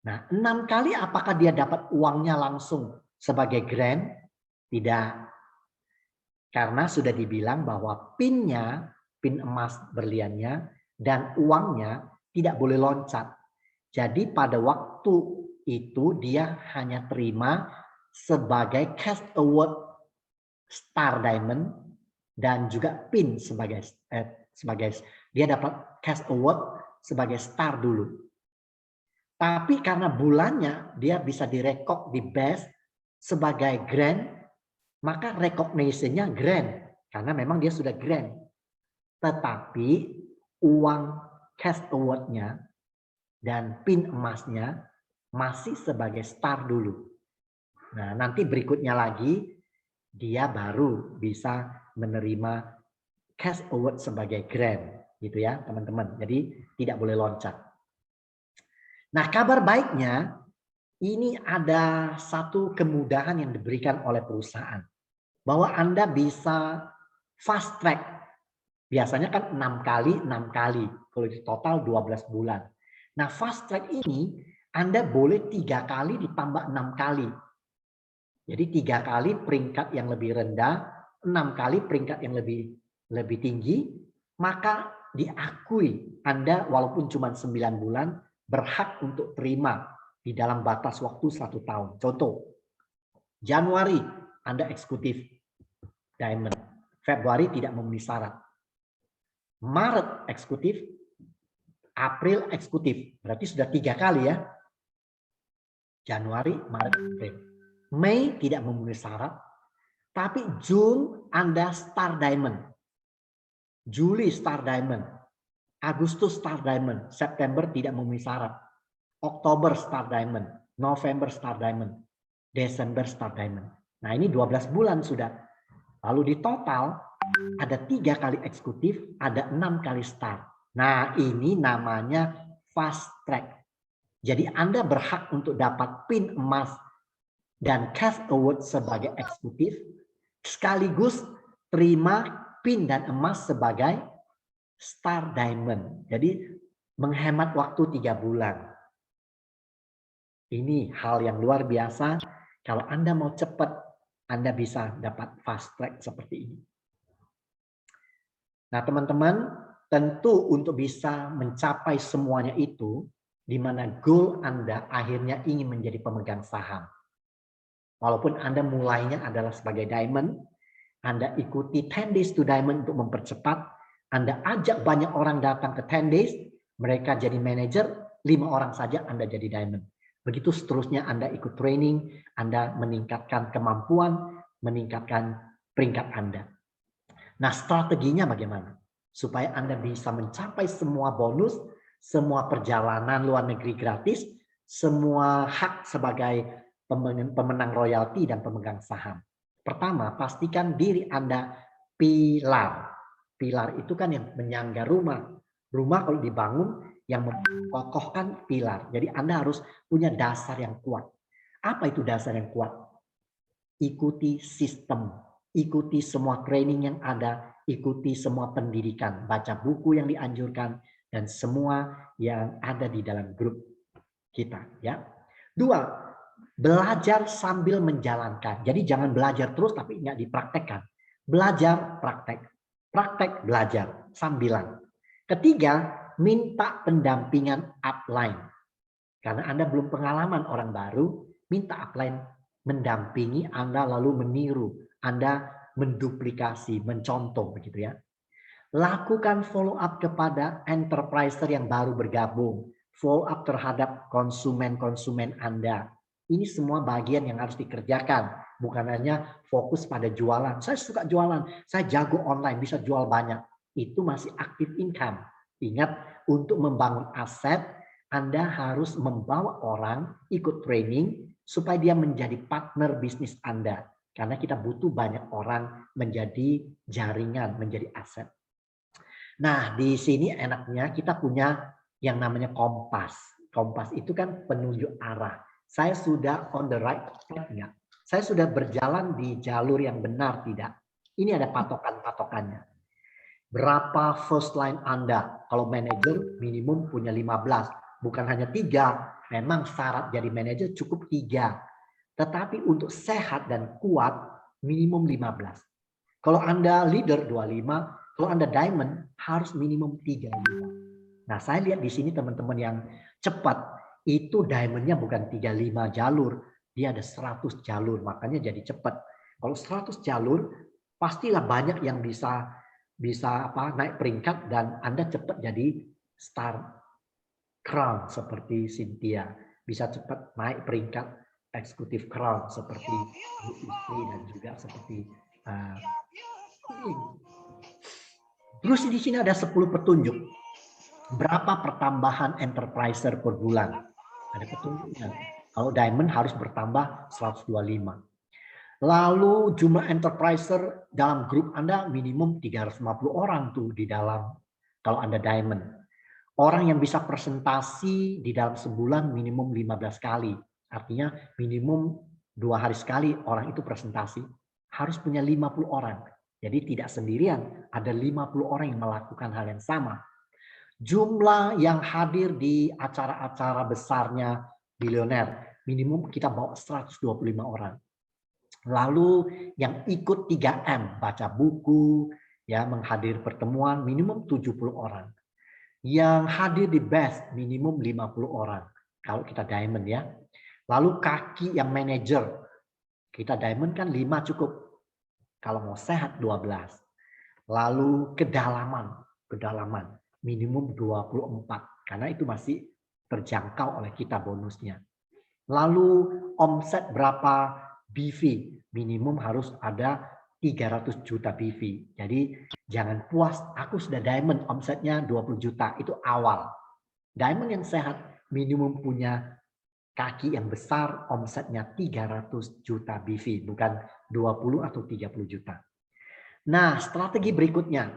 Nah, 6 kali apakah dia dapat uangnya langsung sebagai grand? Tidak. Karena sudah dibilang bahwa pinnya, pin emas berliannya, dan uangnya tidak boleh loncat. Jadi pada waktu itu dia hanya terima sebagai cash award star diamond dan juga pin sebagai dia dapat cash award sebagai star dulu. Tapi karena bulannya dia bisa direkod di best sebagai grand, maka recognition-nya grand karena memang dia sudah grand. Tetapi uang cash award-nya dan pin emasnya masih sebagai star dulu. Nah, nanti berikutnya lagi dia baru bisa menerima cash award sebagai grand, gitu ya, teman-teman. Jadi tidak boleh loncat. Nah, kabar baiknya ini ada satu kemudahan yang diberikan oleh perusahaan bahwa Anda bisa fast track. Biasanya kan 6 kali, 6 kali. Kalau di total 12 bulan. Nah, fast track ini Anda boleh 3 kali ditambah 6 kali. Jadi 3 kali peringkat yang lebih rendah, 6 kali peringkat yang lebih tinggi, maka diakui Anda walaupun cuma 9 bulan berhak untuk terima di dalam batas waktu 1 tahun. Contoh, Januari Anda eksekutif diamond, Februari tidak memenuhi syarat, Maret eksekutif, April eksekutif, berarti sudah 3 kali ya. Januari, Maret, April. Mei tidak memenuhi syarat, tapi Juni Anda star diamond. Juli star diamond. Agustus star diamond. September tidak memenuhi syarat. Oktober star diamond. November star diamond. Desember star diamond. Nah, ini 12 bulan sudah. Lalu di total ada 3 kali eksekutif, ada 6 kali star. Nah, ini namanya fast track. Jadi Anda berhak untuk dapat pin emas dan cash award sebagai eksekutif, sekaligus terima pin dan emas sebagai star diamond. Jadi menghemat waktu 3 bulan. Ini hal yang luar biasa. Kalau Anda mau cepat, Anda bisa dapat fast track seperti ini. Nah, teman-teman, tentu untuk bisa mencapai semuanya itu, di mana goal Anda akhirnya ingin menjadi pemegang saham. Walaupun Anda mulainya adalah sebagai diamond, Anda ikuti 10 days to diamond untuk mempercepat, Anda ajak banyak orang datang ke 10 days, mereka jadi manager, 5 orang saja Anda jadi diamond. Begitu seterusnya Anda ikut training, Anda meningkatkan kemampuan, meningkatkan peringkat Anda. Nah, strateginya bagaimana? Supaya Anda bisa mencapai semua bonus, semua perjalanan luar negeri gratis, semua hak sebagai pemenang royalti dan pemegang saham. Pertama, pastikan diri Anda pilar. Pilar itu kan yang menyangga rumah. Rumah kalau dibangun yang mengokohkan pilar. Jadi Anda harus punya dasar yang kuat. Apa itu dasar yang kuat? Ikuti sistem, ikuti semua training yang ada, ikuti semua pendidikan, baca buku yang dianjurkan, dan semua yang ada di dalam grup kita. Ya. 2, belajar sambil menjalankan. Jadi jangan belajar terus tapi nggak dipraktekkan. Belajar, praktek. Praktek, belajar. Sambilan. 3, minta pendampingan upline. Karena Anda belum pengalaman orang baru, minta upline mendampingi Anda lalu meniru. Anda menduplikasi, mencontoh begitu ya. Lakukan follow up kepada enterpriser yang baru bergabung. Follow up terhadap konsumen-konsumen Anda. Ini semua bagian yang harus dikerjakan. Bukan hanya fokus pada jualan. Saya suka jualan, saya jago online, bisa jual banyak. Itu masih active income. Ingat, untuk membangun aset, Anda harus membawa orang ikut training supaya dia menjadi partner bisnis Anda. Karena kita butuh banyak orang menjadi jaringan, menjadi aset. Nah, di sini enaknya kita punya yang namanya kompas. Kompas itu kan penunjuk arah. Saya sudah on the right track enggak? Saya sudah berjalan di jalur yang benar tidak? Ini ada patokan-patokannya. Berapa first line Anda? Kalau manajer minimum punya 15. Bukan hanya 3. Memang syarat jadi manajer cukup 3. Tetapi untuk sehat dan kuat minimum 15. Kalau Anda leader 25, kalau Anda diamond harus minimum 35. Nah, saya lihat di sini teman-teman yang cepat itu diamondnya bukan 35 jalur, dia ada 100 jalur, makanya jadi cepat. Kalau 100 jalur, pastilah banyak yang bisa naik peringkat dan Anda cepat jadi star crown seperti Cynthia, bisa cepat naik peringkat eksekutif crown seperti Bu Istri dan juga seperti terus di sini ada 10 petunjuk. Berapa pertambahan enterpriser per bulan? Ada petunjuknya. Kalau diamond harus bertambah 125. Lalu jumlah enterpriser dalam grup Anda minimum 350 orang tuh di dalam kalau Anda diamond. Orang yang bisa presentasi di dalam sebulan minimum 15 kali. Artinya minimum 2 hari sekali orang itu presentasi. Harus punya 50 orang. Jadi tidak sendirian, ada 50 orang yang melakukan hal yang sama. Jumlah yang hadir di acara-acara besarnya bilioner, minimum kita bawa 125 orang. Lalu yang ikut 3M, baca buku, ya menghadir pertemuan, minimum 70 orang. Yang hadir di best, minimum 50 orang. Kalau kita diamond ya. Lalu kaki yang manajer, kita diamond kan 5 cukup. Kalau mau sehat 12. Lalu kedalaman minimum 24 karena itu masih terjangkau oleh kita bonusnya. Lalu omset berapa BV? Minimum harus ada 300 juta BV. Jadi jangan puas, aku sudah diamond omsetnya 20 juta, itu awal. Diamond yang sehat minimum punya kaki yang besar, omsetnya 300 juta BV, bukan 20 atau 30 juta. Nah, strategi berikutnya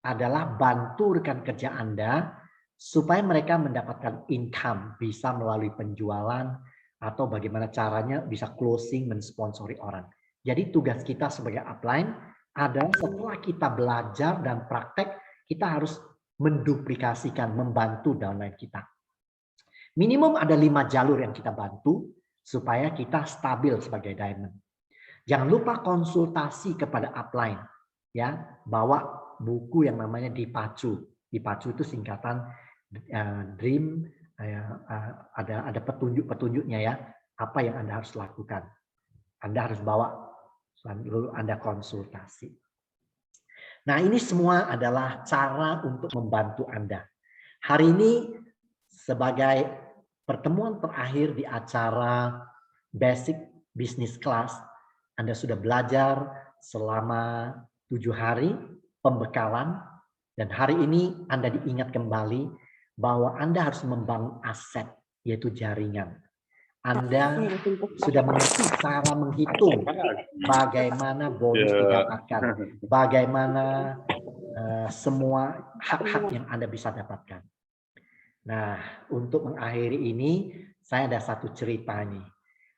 adalah bantu rekan kerja Anda supaya mereka mendapatkan income, bisa melalui penjualan atau bagaimana caranya bisa closing, mensponsori orang. Jadi tugas kita sebagai upline adalah setelah kita belajar dan praktek, kita harus menduplikasikan, membantu downline kita. Minimum ada 5 jalur yang kita bantu supaya kita stabil sebagai diamond. Jangan lupa konsultasi kepada upline, ya, bawa buku yang namanya Dipacu. Dipacu itu singkatan dream, ada petunjuk-petunjuknya ya, apa yang Anda harus lakukan. Anda harus bawa, lalu Anda konsultasi. Nah, ini semua adalah cara untuk membantu Anda. Hari ini sebagai pertemuan terakhir di acara Basic Business Class, Anda sudah belajar selama 7 hari pembekalan, dan hari ini Anda diingat kembali bahwa Anda harus membangun aset, yaitu jaringan. Anda sudah mengerti cara menghitung bagaimana bonus didapatkan, bagaimana semua hak-hak yang Anda bisa dapatkan. Nah, untuk mengakhiri ini, saya ada satu cerita nih.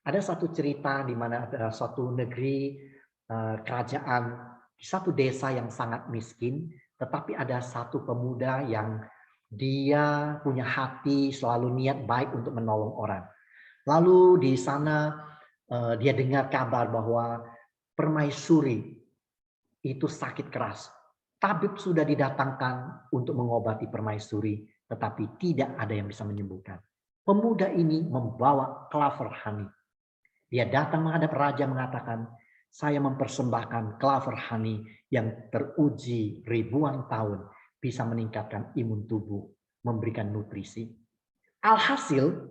Ada satu cerita di mana ada suatu negeri kerajaan di satu desa yang sangat miskin, tetapi ada satu pemuda yang dia punya hati selalu niat baik untuk menolong orang. Lalu di sana dia dengar kabar bahwa permaisuri itu sakit keras. Tabib sudah didatangkan untuk mengobati permaisuri, tetapi tidak ada yang bisa menyembuhkan. Pemuda ini membawa clover honey. Dia datang menghadap raja mengatakan, saya mempersembahkan clover honey yang teruji ribuan tahun, bisa meningkatkan imun tubuh, memberikan nutrisi. Alhasil,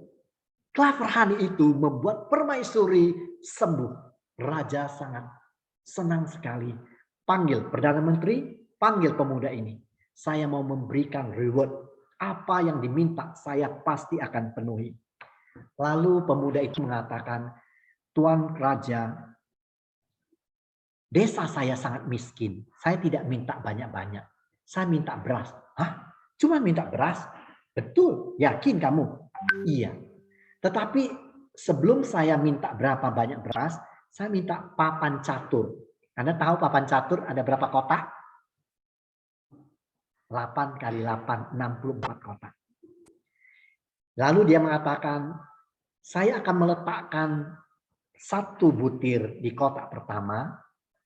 clover honey itu membuat permaisuri sembuh. Raja sangat senang sekali. Panggil Perdana Menteri, panggil pemuda ini. Saya mau memberikan reward. Apa yang diminta saya pasti akan penuhi. Lalu pemuda itu mengatakan, Tuan Raja, desa saya sangat miskin. Saya tidak minta banyak-banyak. Saya minta beras. Hah? Cuma minta beras? Betul, yakin kamu? Iya. Tetapi sebelum saya minta berapa banyak beras, saya minta papan catur. Anda tahu papan catur ada berapa kotak? 8 kali 8, 64 kotak. Lalu dia mengatakan, saya akan meletakkan 1 butir di kotak pertama,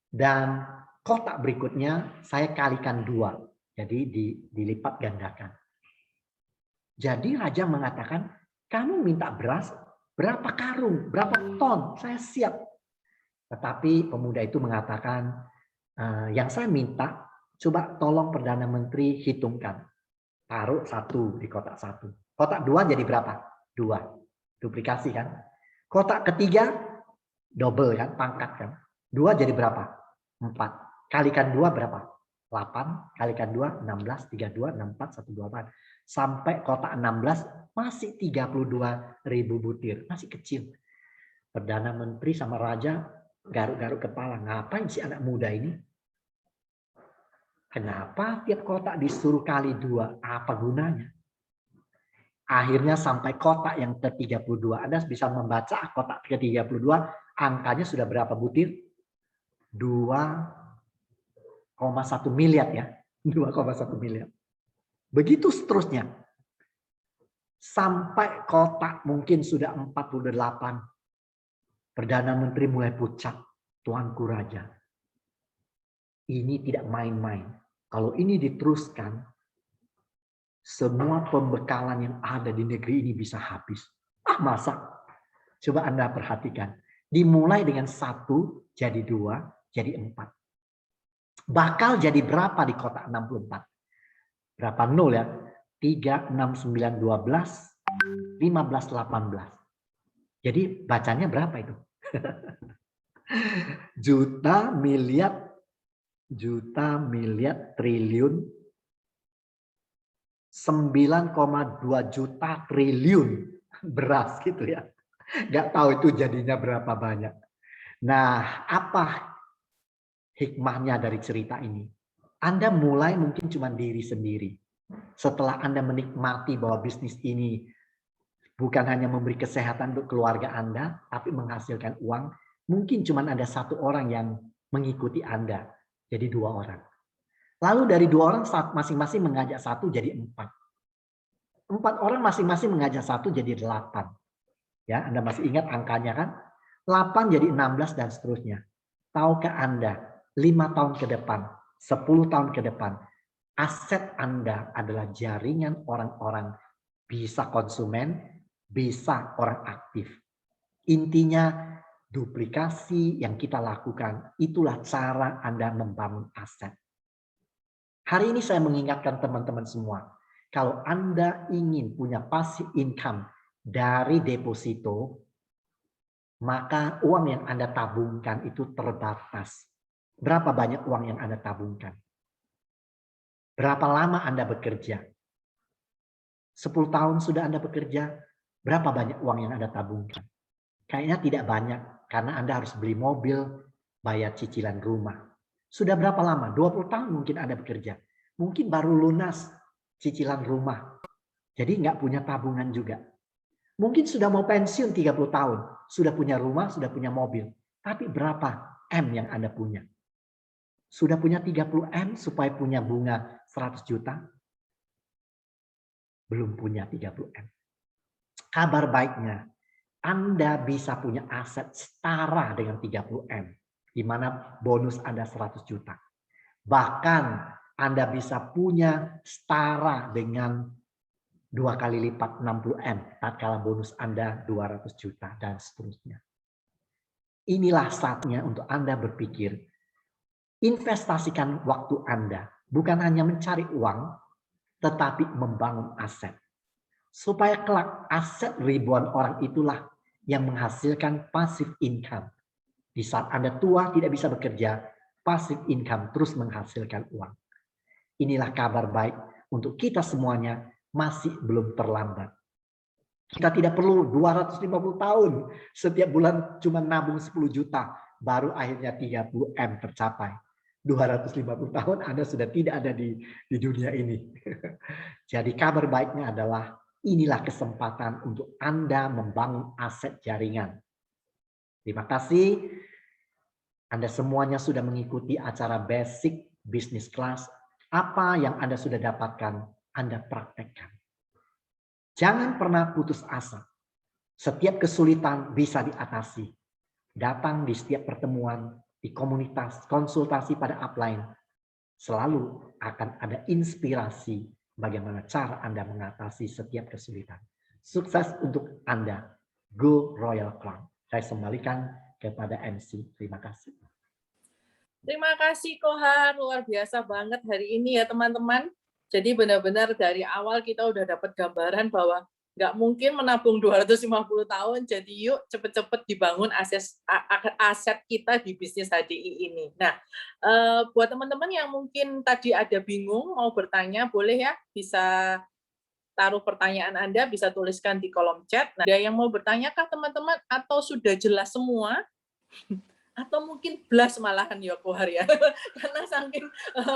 dan kotak berikutnya saya kalikan 2. Jadi dilipat gandakan. Jadi raja mengatakan, kamu minta beras berapa karung, berapa ton, saya siap. Tetapi pemuda itu mengatakan, yang saya minta, coba tolong Perdana Menteri hitungkan. Taruh 1 di kotak 1. Kotak 2 jadi berapa? 2. Duplikasi kan? Kotak ketiga, double kan, pangkat kan? 2 jadi berapa? 4. Kalikan 2 berapa? 8. Kalikan 2, 16, 32, 64, 128. Sampai kotak 16, masih 32.000 butir. Masih kecil. Perdana Menteri sama Raja garuk-garuk kepala. Ngapain si anak muda ini? Kenapa tiap kotak disuruh kali 2? Apa gunanya? Akhirnya sampai kotak yang ke-32. Anda bisa membaca kotak ke-32. Angkanya sudah berapa butir? 2,1 miliar ya. 2,1 miliar. Begitu seterusnya. Sampai kotak mungkin sudah 48. Perdana Menteri mulai pucat. Tuanku Raja. Ini tidak main-main. Kalau ini diteruskan, semua pembekalan yang ada di negeri ini bisa habis. Masa? Coba Anda perhatikan. Dimulai dengan 1, jadi 2, jadi 4. Bakal jadi berapa di kotak 64? Berapa 0 ya? 3, 6, 9, 12, 15, 18. Jadi bacanya berapa itu? Juta, miliar, triliun, 9,2 juta triliun beras gitu ya. Nggak tahu itu jadinya berapa banyak. Nah, apa hikmahnya dari cerita ini? Anda mulai mungkin cuma diri sendiri. Setelah Anda menikmati bahwa bisnis ini bukan hanya memberi kesehatan untuk keluarga Anda, tapi menghasilkan uang, mungkin cuma ada 1 orang yang mengikuti Anda. Jadi 2 orang. Lalu dari 2 orang masing-masing mengajak 1 jadi 4. 4 orang masing-masing mengajak 1 jadi 8. Ya, Anda masih ingat angkanya kan? 8 jadi 16 dan seterusnya. Tahukah Anda 5 tahun ke depan, 10 tahun ke depan, aset Anda adalah jaringan orang-orang, bisa konsumen, bisa orang aktif. Intinya duplikasi yang kita lakukan, itulah cara Anda membangun aset. Hari ini saya mengingatkan teman-teman semua, kalau Anda ingin punya passive income dari deposito, maka uang yang Anda tabungkan itu terbatas. Berapa banyak uang yang Anda tabungkan? Berapa lama Anda bekerja? 10 tahun sudah Anda bekerja, berapa banyak uang yang Anda tabungkan? Kayaknya tidak banyak, karena Anda harus beli mobil, bayar cicilan rumah. Sudah berapa lama? 20 tahun mungkin Anda bekerja. Mungkin baru lunas cicilan rumah. Jadi nggak punya tabungan juga. Mungkin sudah mau pensiun 30 tahun. Sudah punya rumah, sudah punya mobil. Tapi berapa M yang Anda punya? Sudah punya 30 M supaya punya bunga 100 juta? Belum punya 30 M. Kabar baiknya, Anda bisa punya aset setara dengan 30 M. Di mana bonus Anda 100 juta. Bahkan Anda bisa punya setara dengan 2 kali lipat 60 M. Tatkala bonus Anda 200 juta dan seterusnya. Inilah saatnya untuk Anda berpikir, investasikan waktu Anda. Bukan hanya mencari uang, tetapi membangun aset. Supaya kelak aset ribuan orang itulah yang menghasilkan passive income. Di saat Anda tua tidak bisa bekerja, passive income terus menghasilkan uang. Inilah kabar baik untuk kita semuanya, masih belum terlambat. Kita tidak perlu 250 tahun, setiap bulan cuma nabung 10 juta, baru akhirnya 30 M tercapai. 250 tahun Anda sudah tidak ada di dunia ini. Jadi kabar baiknya adalah inilah kesempatan untuk Anda membangun aset jaringan. Terima kasih. Anda semuanya sudah mengikuti acara Basic Business Class. Apa yang Anda sudah dapatkan, Anda praktekkan. Jangan pernah putus asa. Setiap kesulitan bisa diatasi. Datang di setiap pertemuan, di komunitas, konsultasi pada upline. Selalu akan ada inspirasi bagaimana cara Anda mengatasi setiap kesulitan. Sukses untuk Anda. Go Royal Crown. Saya kembalikan kepada MC. Terima kasih. Terima kasih Kohar, luar biasa banget hari ini ya teman-teman. Jadi benar-benar dari awal kita udah dapat gambaran bahwa nggak mungkin menabung 250 tahun, jadi yuk cepet-cepet dibangun aset kita di bisnis HDI ini. Nah, buat teman-teman yang mungkin tadi ada bingung, mau bertanya, boleh ya, bisa taruh pertanyaan Anda, bisa tuliskan di kolom chat. Nah, ada yang mau bertanya kah teman-teman, atau sudah jelas semua? Atau mungkin belas malahan ya Kohar ya, karena saking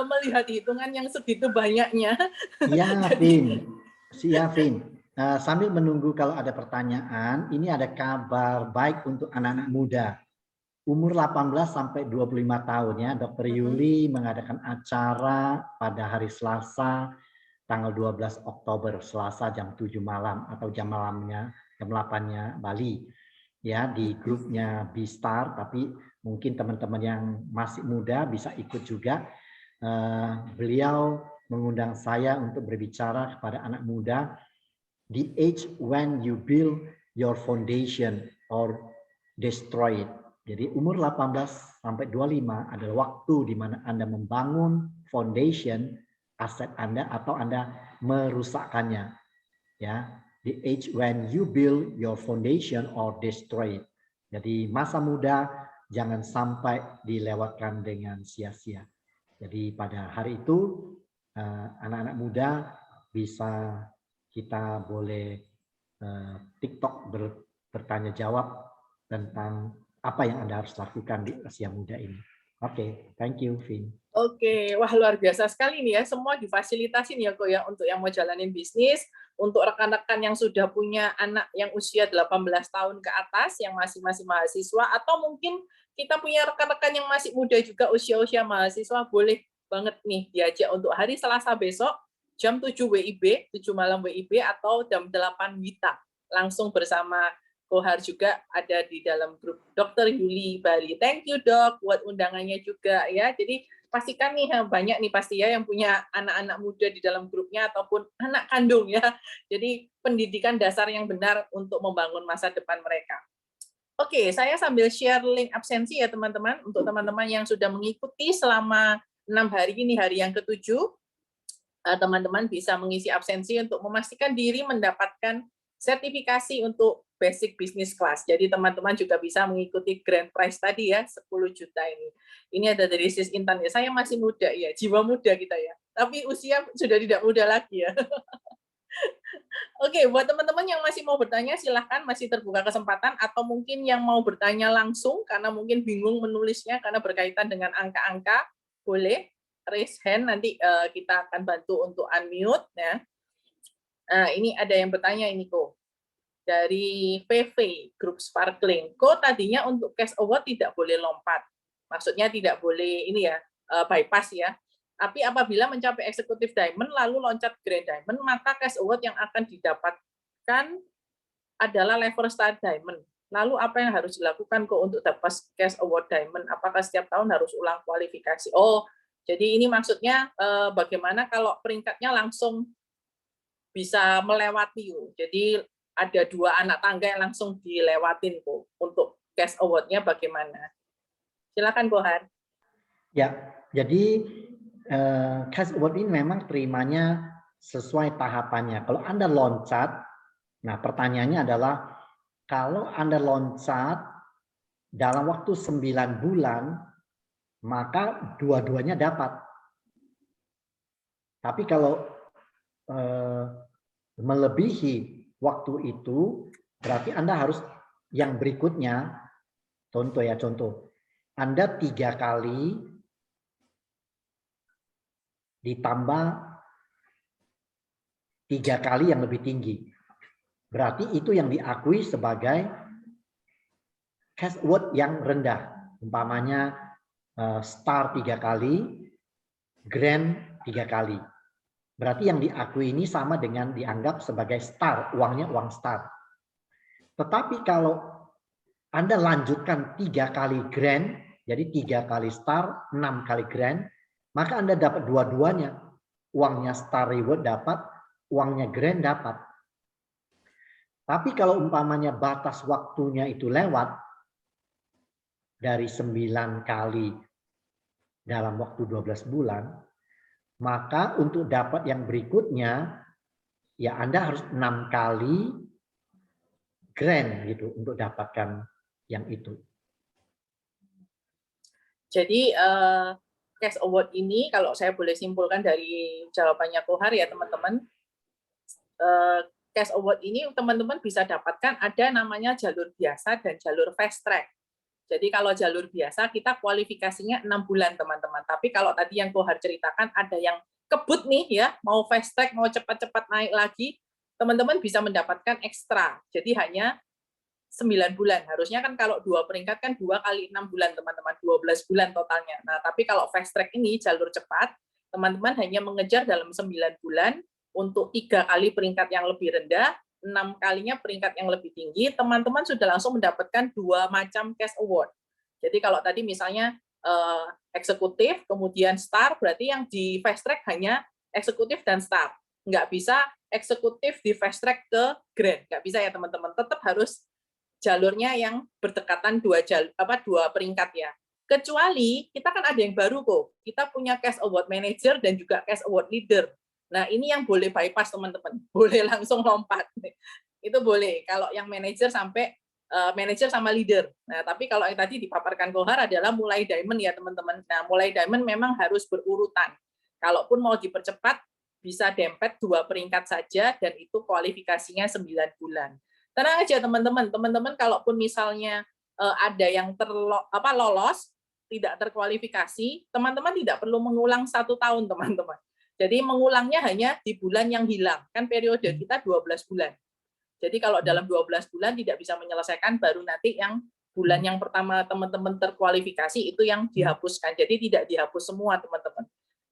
melihat hitungan yang segitu banyaknya. Iya, Vin. Siap, Vin. Sambil menunggu kalau ada pertanyaan, ini ada kabar baik untuk anak-anak muda. Umur 18 sampai 25 tahun ya, Dr. Yuli mengadakan acara pada hari Selasa, tanggal 12 Oktober, Selasa jam 7 malam atau jam malamnya, jam 8-nya Bali. Ya, di grupnya B-Star, tapi mungkin teman-teman yang masih muda bisa ikut juga. Beliau mengundang saya untuk berbicara kepada anak muda, the age when you build your foundation or destroy it. Jadi umur 18 sampai 25 adalah waktu di mana Anda membangun foundation aset Anda atau Anda merusakkannya. Ya, the age when you build your foundation or destroy it. Jadi masa muda jangan sampai dilewatkan dengan sia-sia. Jadi pada hari itu anak-anak muda bisa kita boleh TikTok bertanya jawab tentang apa yang Anda harus lakukan di usia muda ini. Oke, thank you, Vin. Oke, wah luar biasa sekali nih ya, semua difasilitasin ya kok ya untuk yang mau jalanin bisnis, untuk rekan-rekan yang sudah punya anak yang usia 18 tahun ke atas, yang masih mahasiswa, atau mungkin kita punya rekan-rekan yang masih muda juga usia-usia mahasiswa, boleh banget nih diajak untuk hari Selasa besok, jam 7 WIB, 7 malam WIB, atau jam 8 WITA. Langsung bersama Kohar juga ada di dalam grup Dr. Yuli Bali. Thank you Dok buat undangannya juga ya. Jadi pastikan nih banyak nih pasti ya yang punya anak-anak muda di dalam grupnya ataupun anak kandung ya. Jadi pendidikan dasar yang benar untuk membangun masa depan mereka. Oke, saya sambil share link absensi ya teman-teman, untuk teman-teman yang sudah mengikuti selama 6 hari ini, hari yang ke-7, teman-teman bisa mengisi absensi untuk memastikan diri mendapatkan sertifikasi untuk basic business class. Jadi teman-teman juga bisa mengikuti grand prize tadi ya, 10 juta ini. Ini ada dari Sis Intan ya, saya masih muda ya, jiwa muda kita ya. Tapi usia sudah tidak muda lagi ya. Oke, buat teman-teman yang masih mau bertanya, silahkan masih terbuka kesempatan, atau mungkin yang mau bertanya langsung, karena mungkin bingung menulisnya, karena berkaitan dengan angka-angka, boleh raise hand, nanti kita akan bantu untuk unmute. Ya. Nah, ini ada yang bertanya ini, Ko. Dari PV, Grup Sparkling. Ko tadinya untuk cash award tidak boleh lompat. Maksudnya tidak boleh ini ya, bypass ya. Tapi apabila mencapai eksekutif diamond lalu loncat grand diamond, maka cash award yang akan didapatkan adalah level star diamond. Lalu apa yang harus dilakukan kok untuk dapat cash award diamond? Apakah setiap tahun harus ulang kualifikasi? Oh, jadi ini maksudnya bagaimana kalau peringkatnya langsung bisa melewati. Jadi ada 2 anak tangga yang langsung dilewatin kok. Untuk cash award-nya bagaimana? Silakan Kohar. Ya, jadi cash award ini memang terimanya sesuai tahapannya. Kalau Anda loncat, nah pertanyaannya adalah kalau Anda loncat dalam waktu 9 bulan, maka dua-duanya dapat. Tapi kalau melebihi waktu itu, berarti Anda harus yang berikutnya, contoh, Anda 3 kali ditambah 3 kali yang lebih tinggi. Berarti itu yang diakui sebagai cash award yang rendah. Umpamanya star 3 kali, grand 3 kali. Berarti yang diakui ini sama dengan dianggap sebagai star, uangnya uang star. Tetapi kalau Anda lanjutkan 3 kali grand, jadi 3 kali star, 6 kali grand, maka Anda dapat dua-duanya. Uangnya star reward dapat, uangnya grand dapat. Tapi kalau umpamanya batas waktunya itu lewat dari 9 kali dalam waktu 12 bulan, maka untuk dapat yang berikutnya, ya Anda harus 6 kali grand gitu untuk dapatkan yang itu. Jadi cash award ini kalau saya boleh simpulkan dari jawabannya Kohar ya teman-teman, cash award ini teman-teman bisa dapatkan ada namanya jalur biasa dan jalur fast track. Jadi kalau jalur biasa kita kualifikasinya 6 bulan teman-teman. Tapi kalau tadi yang Kohar ceritakan ada yang kebut nih ya, mau fast track, mau cepat-cepat naik lagi, teman-teman bisa mendapatkan ekstra. Jadi hanya 9 bulan. Harusnya kan kalau 2 peringkat kan 2 kali 6 bulan teman-teman, 12 bulan totalnya. Nah, tapi kalau fast track ini jalur cepat, teman-teman hanya mengejar dalam 9 bulan untuk 3 kali peringkat yang lebih rendah, 6 kalinya peringkat yang lebih tinggi, teman-teman sudah langsung mendapatkan 2 macam cash award. Jadi kalau tadi misalnya eksekutif, kemudian star, berarti yang di fast track hanya eksekutif dan star. Nggak bisa eksekutif di fast track ke grand, nggak bisa ya teman-teman. Tetap harus jalurnya yang berdekatan 2 peringkat ya. Kecuali kita kan ada yang baru kok. Kita punya cash award manager dan juga cash award leader. Nah, ini yang boleh bypass teman-teman. Boleh langsung lompat. Itu boleh kalau yang manager sampai manager sama leader. Nah, tapi kalau yang tadi dipaparkan Kohar adalah mulai diamond ya, teman-teman. Nah, mulai diamond memang harus berurutan. Kalaupun mau dipercepat bisa dempet 2 peringkat saja dan itu kualifikasinya 9 bulan. Tenang aja teman-teman. Teman-teman kalaupun misalnya ada yang lolos, tidak terkualifikasi, teman-teman tidak perlu mengulang 1 tahun, teman-teman. Jadi mengulangnya hanya di bulan yang hilang. Kan periode kita 12 bulan. Jadi kalau dalam 12 bulan tidak bisa menyelesaikan, baru nanti yang bulan yang pertama teman-teman terkualifikasi itu yang dihapuskan. Jadi tidak dihapus semua, teman-teman.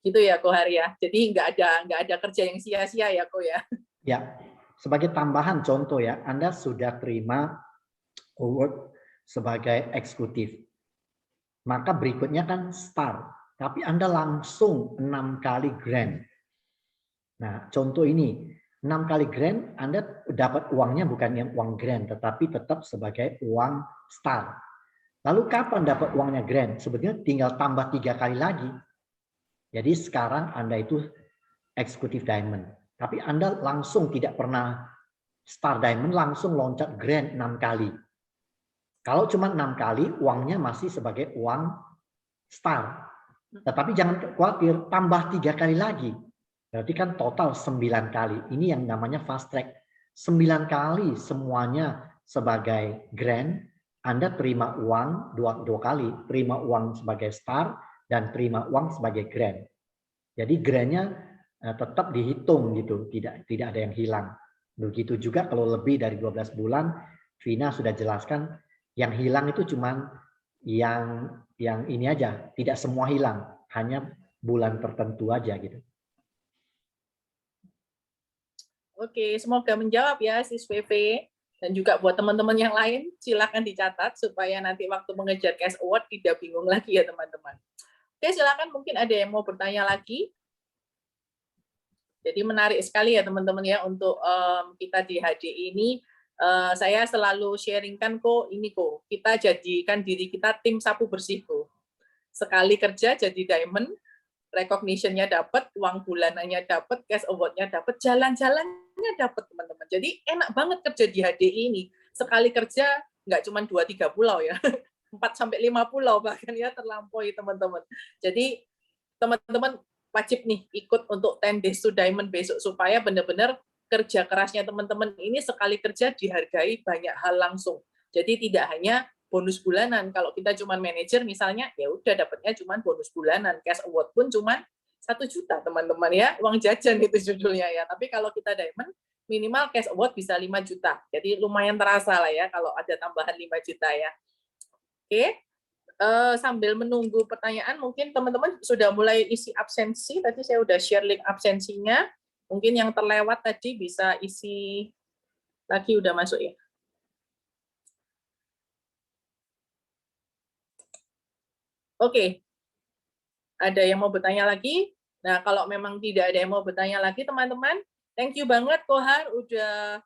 Gitu ya, Kohar ya. Jadi nggak ada kerja yang sia-sia ya, Ko ya. Ya. Sebagai tambahan contoh ya, Anda sudah terima award sebagai eksekutif. Maka berikutnya kan star, tapi Anda langsung 6 kali grand. Nah, contoh ini, 6 kali grand, Anda dapat uangnya bukan yang uang grand, tetapi tetap sebagai uang star. Lalu kapan dapat uangnya grand? Sebetulnya tinggal tambah 3 kali lagi. Jadi sekarang Anda itu executive diamond. Tapi Anda langsung tidak pernah star diamond, langsung loncat grand 6 kali. Kalau cuma 6 kali, uangnya masih sebagai uang star. Tetapi jangan khawatir, tambah 3 kali lagi. Berarti kan total 9 kali. Ini yang namanya fast track. 9 kali semuanya sebagai grand, Anda terima uang dua kali. Terima uang sebagai star dan terima uang sebagai grand. Jadi grandnya tetap dihitung gitu, tidak ada yang hilang. Begitu juga kalau lebih dari 12 bulan, Vina sudah jelaskan, yang hilang itu cuman yang ini aja, tidak semua hilang, hanya bulan tertentu aja gitu. Oke, semoga menjawab ya sis VV, dan juga buat teman-teman yang lain silakan dicatat supaya nanti waktu mengejar cash award tidak bingung lagi ya teman-teman. Oke, silakan, mungkin ada yang mau bertanya lagi. Jadi menarik sekali ya teman-teman ya untuk kita di HD ini. Saya selalu sharingkan kok kita jadikan diri kita tim sapu bersih kok. Sekali kerja jadi diamond, recognition-nya dapat, uang bulanannya dapat, cash award-nya dapat, jalan-jalannya dapat teman-teman. Jadi enak banget kerja di HD ini. Sekali kerja nggak cuma 2-3 pulau ya, 4-5 pulau bahkan ya terlampaui teman-teman. Jadi teman-teman wajib nih ikut untuk 10 Days to Diamond besok supaya benar-benar kerja kerasnya teman-teman ini sekali kerja dihargai banyak hal langsung. Jadi tidak hanya bonus bulanan. Kalau kita cuma manajer misalnya, ya udah dapatnya cuma bonus bulanan. Cash award pun cuma 1 juta teman-teman ya, uang jajan itu judulnya ya. Tapi kalau kita diamond, minimal cash award bisa 5 juta. Jadi lumayan terasa lah ya kalau ada tambahan 5 juta ya. Oke. Sambil menunggu pertanyaan, mungkin teman-teman sudah mulai isi absensi. Tadi saya udah share link absensinya. Mungkin yang terlewat tadi bisa isi lagi, udah masuk ya. Oke. Ada yang mau bertanya lagi? Nah, kalau memang tidak ada yang mau bertanya lagi, teman-teman, thank you banget Kohar udah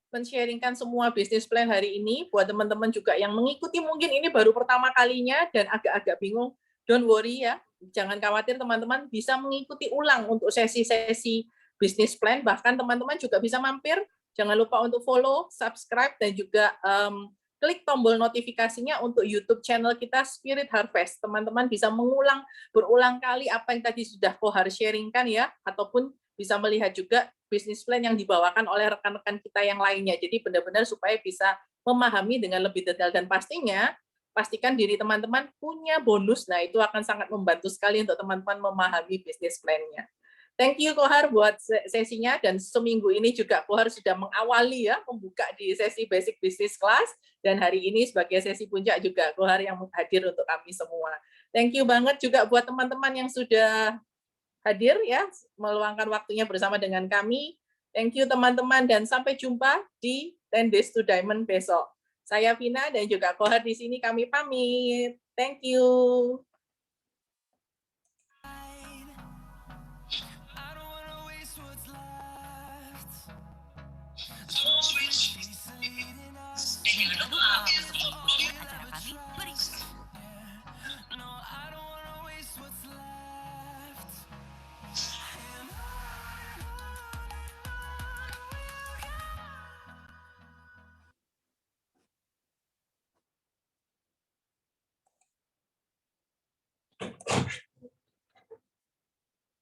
men-sharingkan semua bisnis plan hari ini. Buat teman-teman juga yang mengikuti mungkin ini baru pertama kalinya dan agak-agak bingung, don't worry ya. Jangan khawatir teman-teman, bisa mengikuti ulang untuk sesi-sesi bisnis plan. Bahkan teman-teman juga bisa mampir. Jangan lupa untuk follow, subscribe, dan juga klik tombol notifikasinya untuk YouTube channel kita Spirit Harvest. Teman-teman bisa berulang kali apa yang tadi sudah Kohar sharingkan ya, ataupun bisa melihat juga bisnis plan yang dibawakan oleh rekan-rekan kita yang lainnya. Jadi benar-benar supaya bisa memahami dengan lebih detail dan pastinya pastikan diri teman-teman punya bonus. Nah, itu akan sangat membantu sekali untuk teman-teman memahami bisnis plan-nya. Thank you Kohar buat sesinya, dan seminggu ini juga Kohar sudah mengawali ya, membuka di sesi Basic Business Class, dan hari ini sebagai sesi puncak juga Kohar yang hadir untuk kami semua. Thank you banget juga buat teman-teman yang sudah hadir ya, meluangkan waktunya bersama dengan kami. Thank you teman-teman, dan sampai jumpa di 10 Days to Diamond besok. Saya Vina dan juga Kohar di sini, kami pamit. Thank you. I don't wanna waste what's left.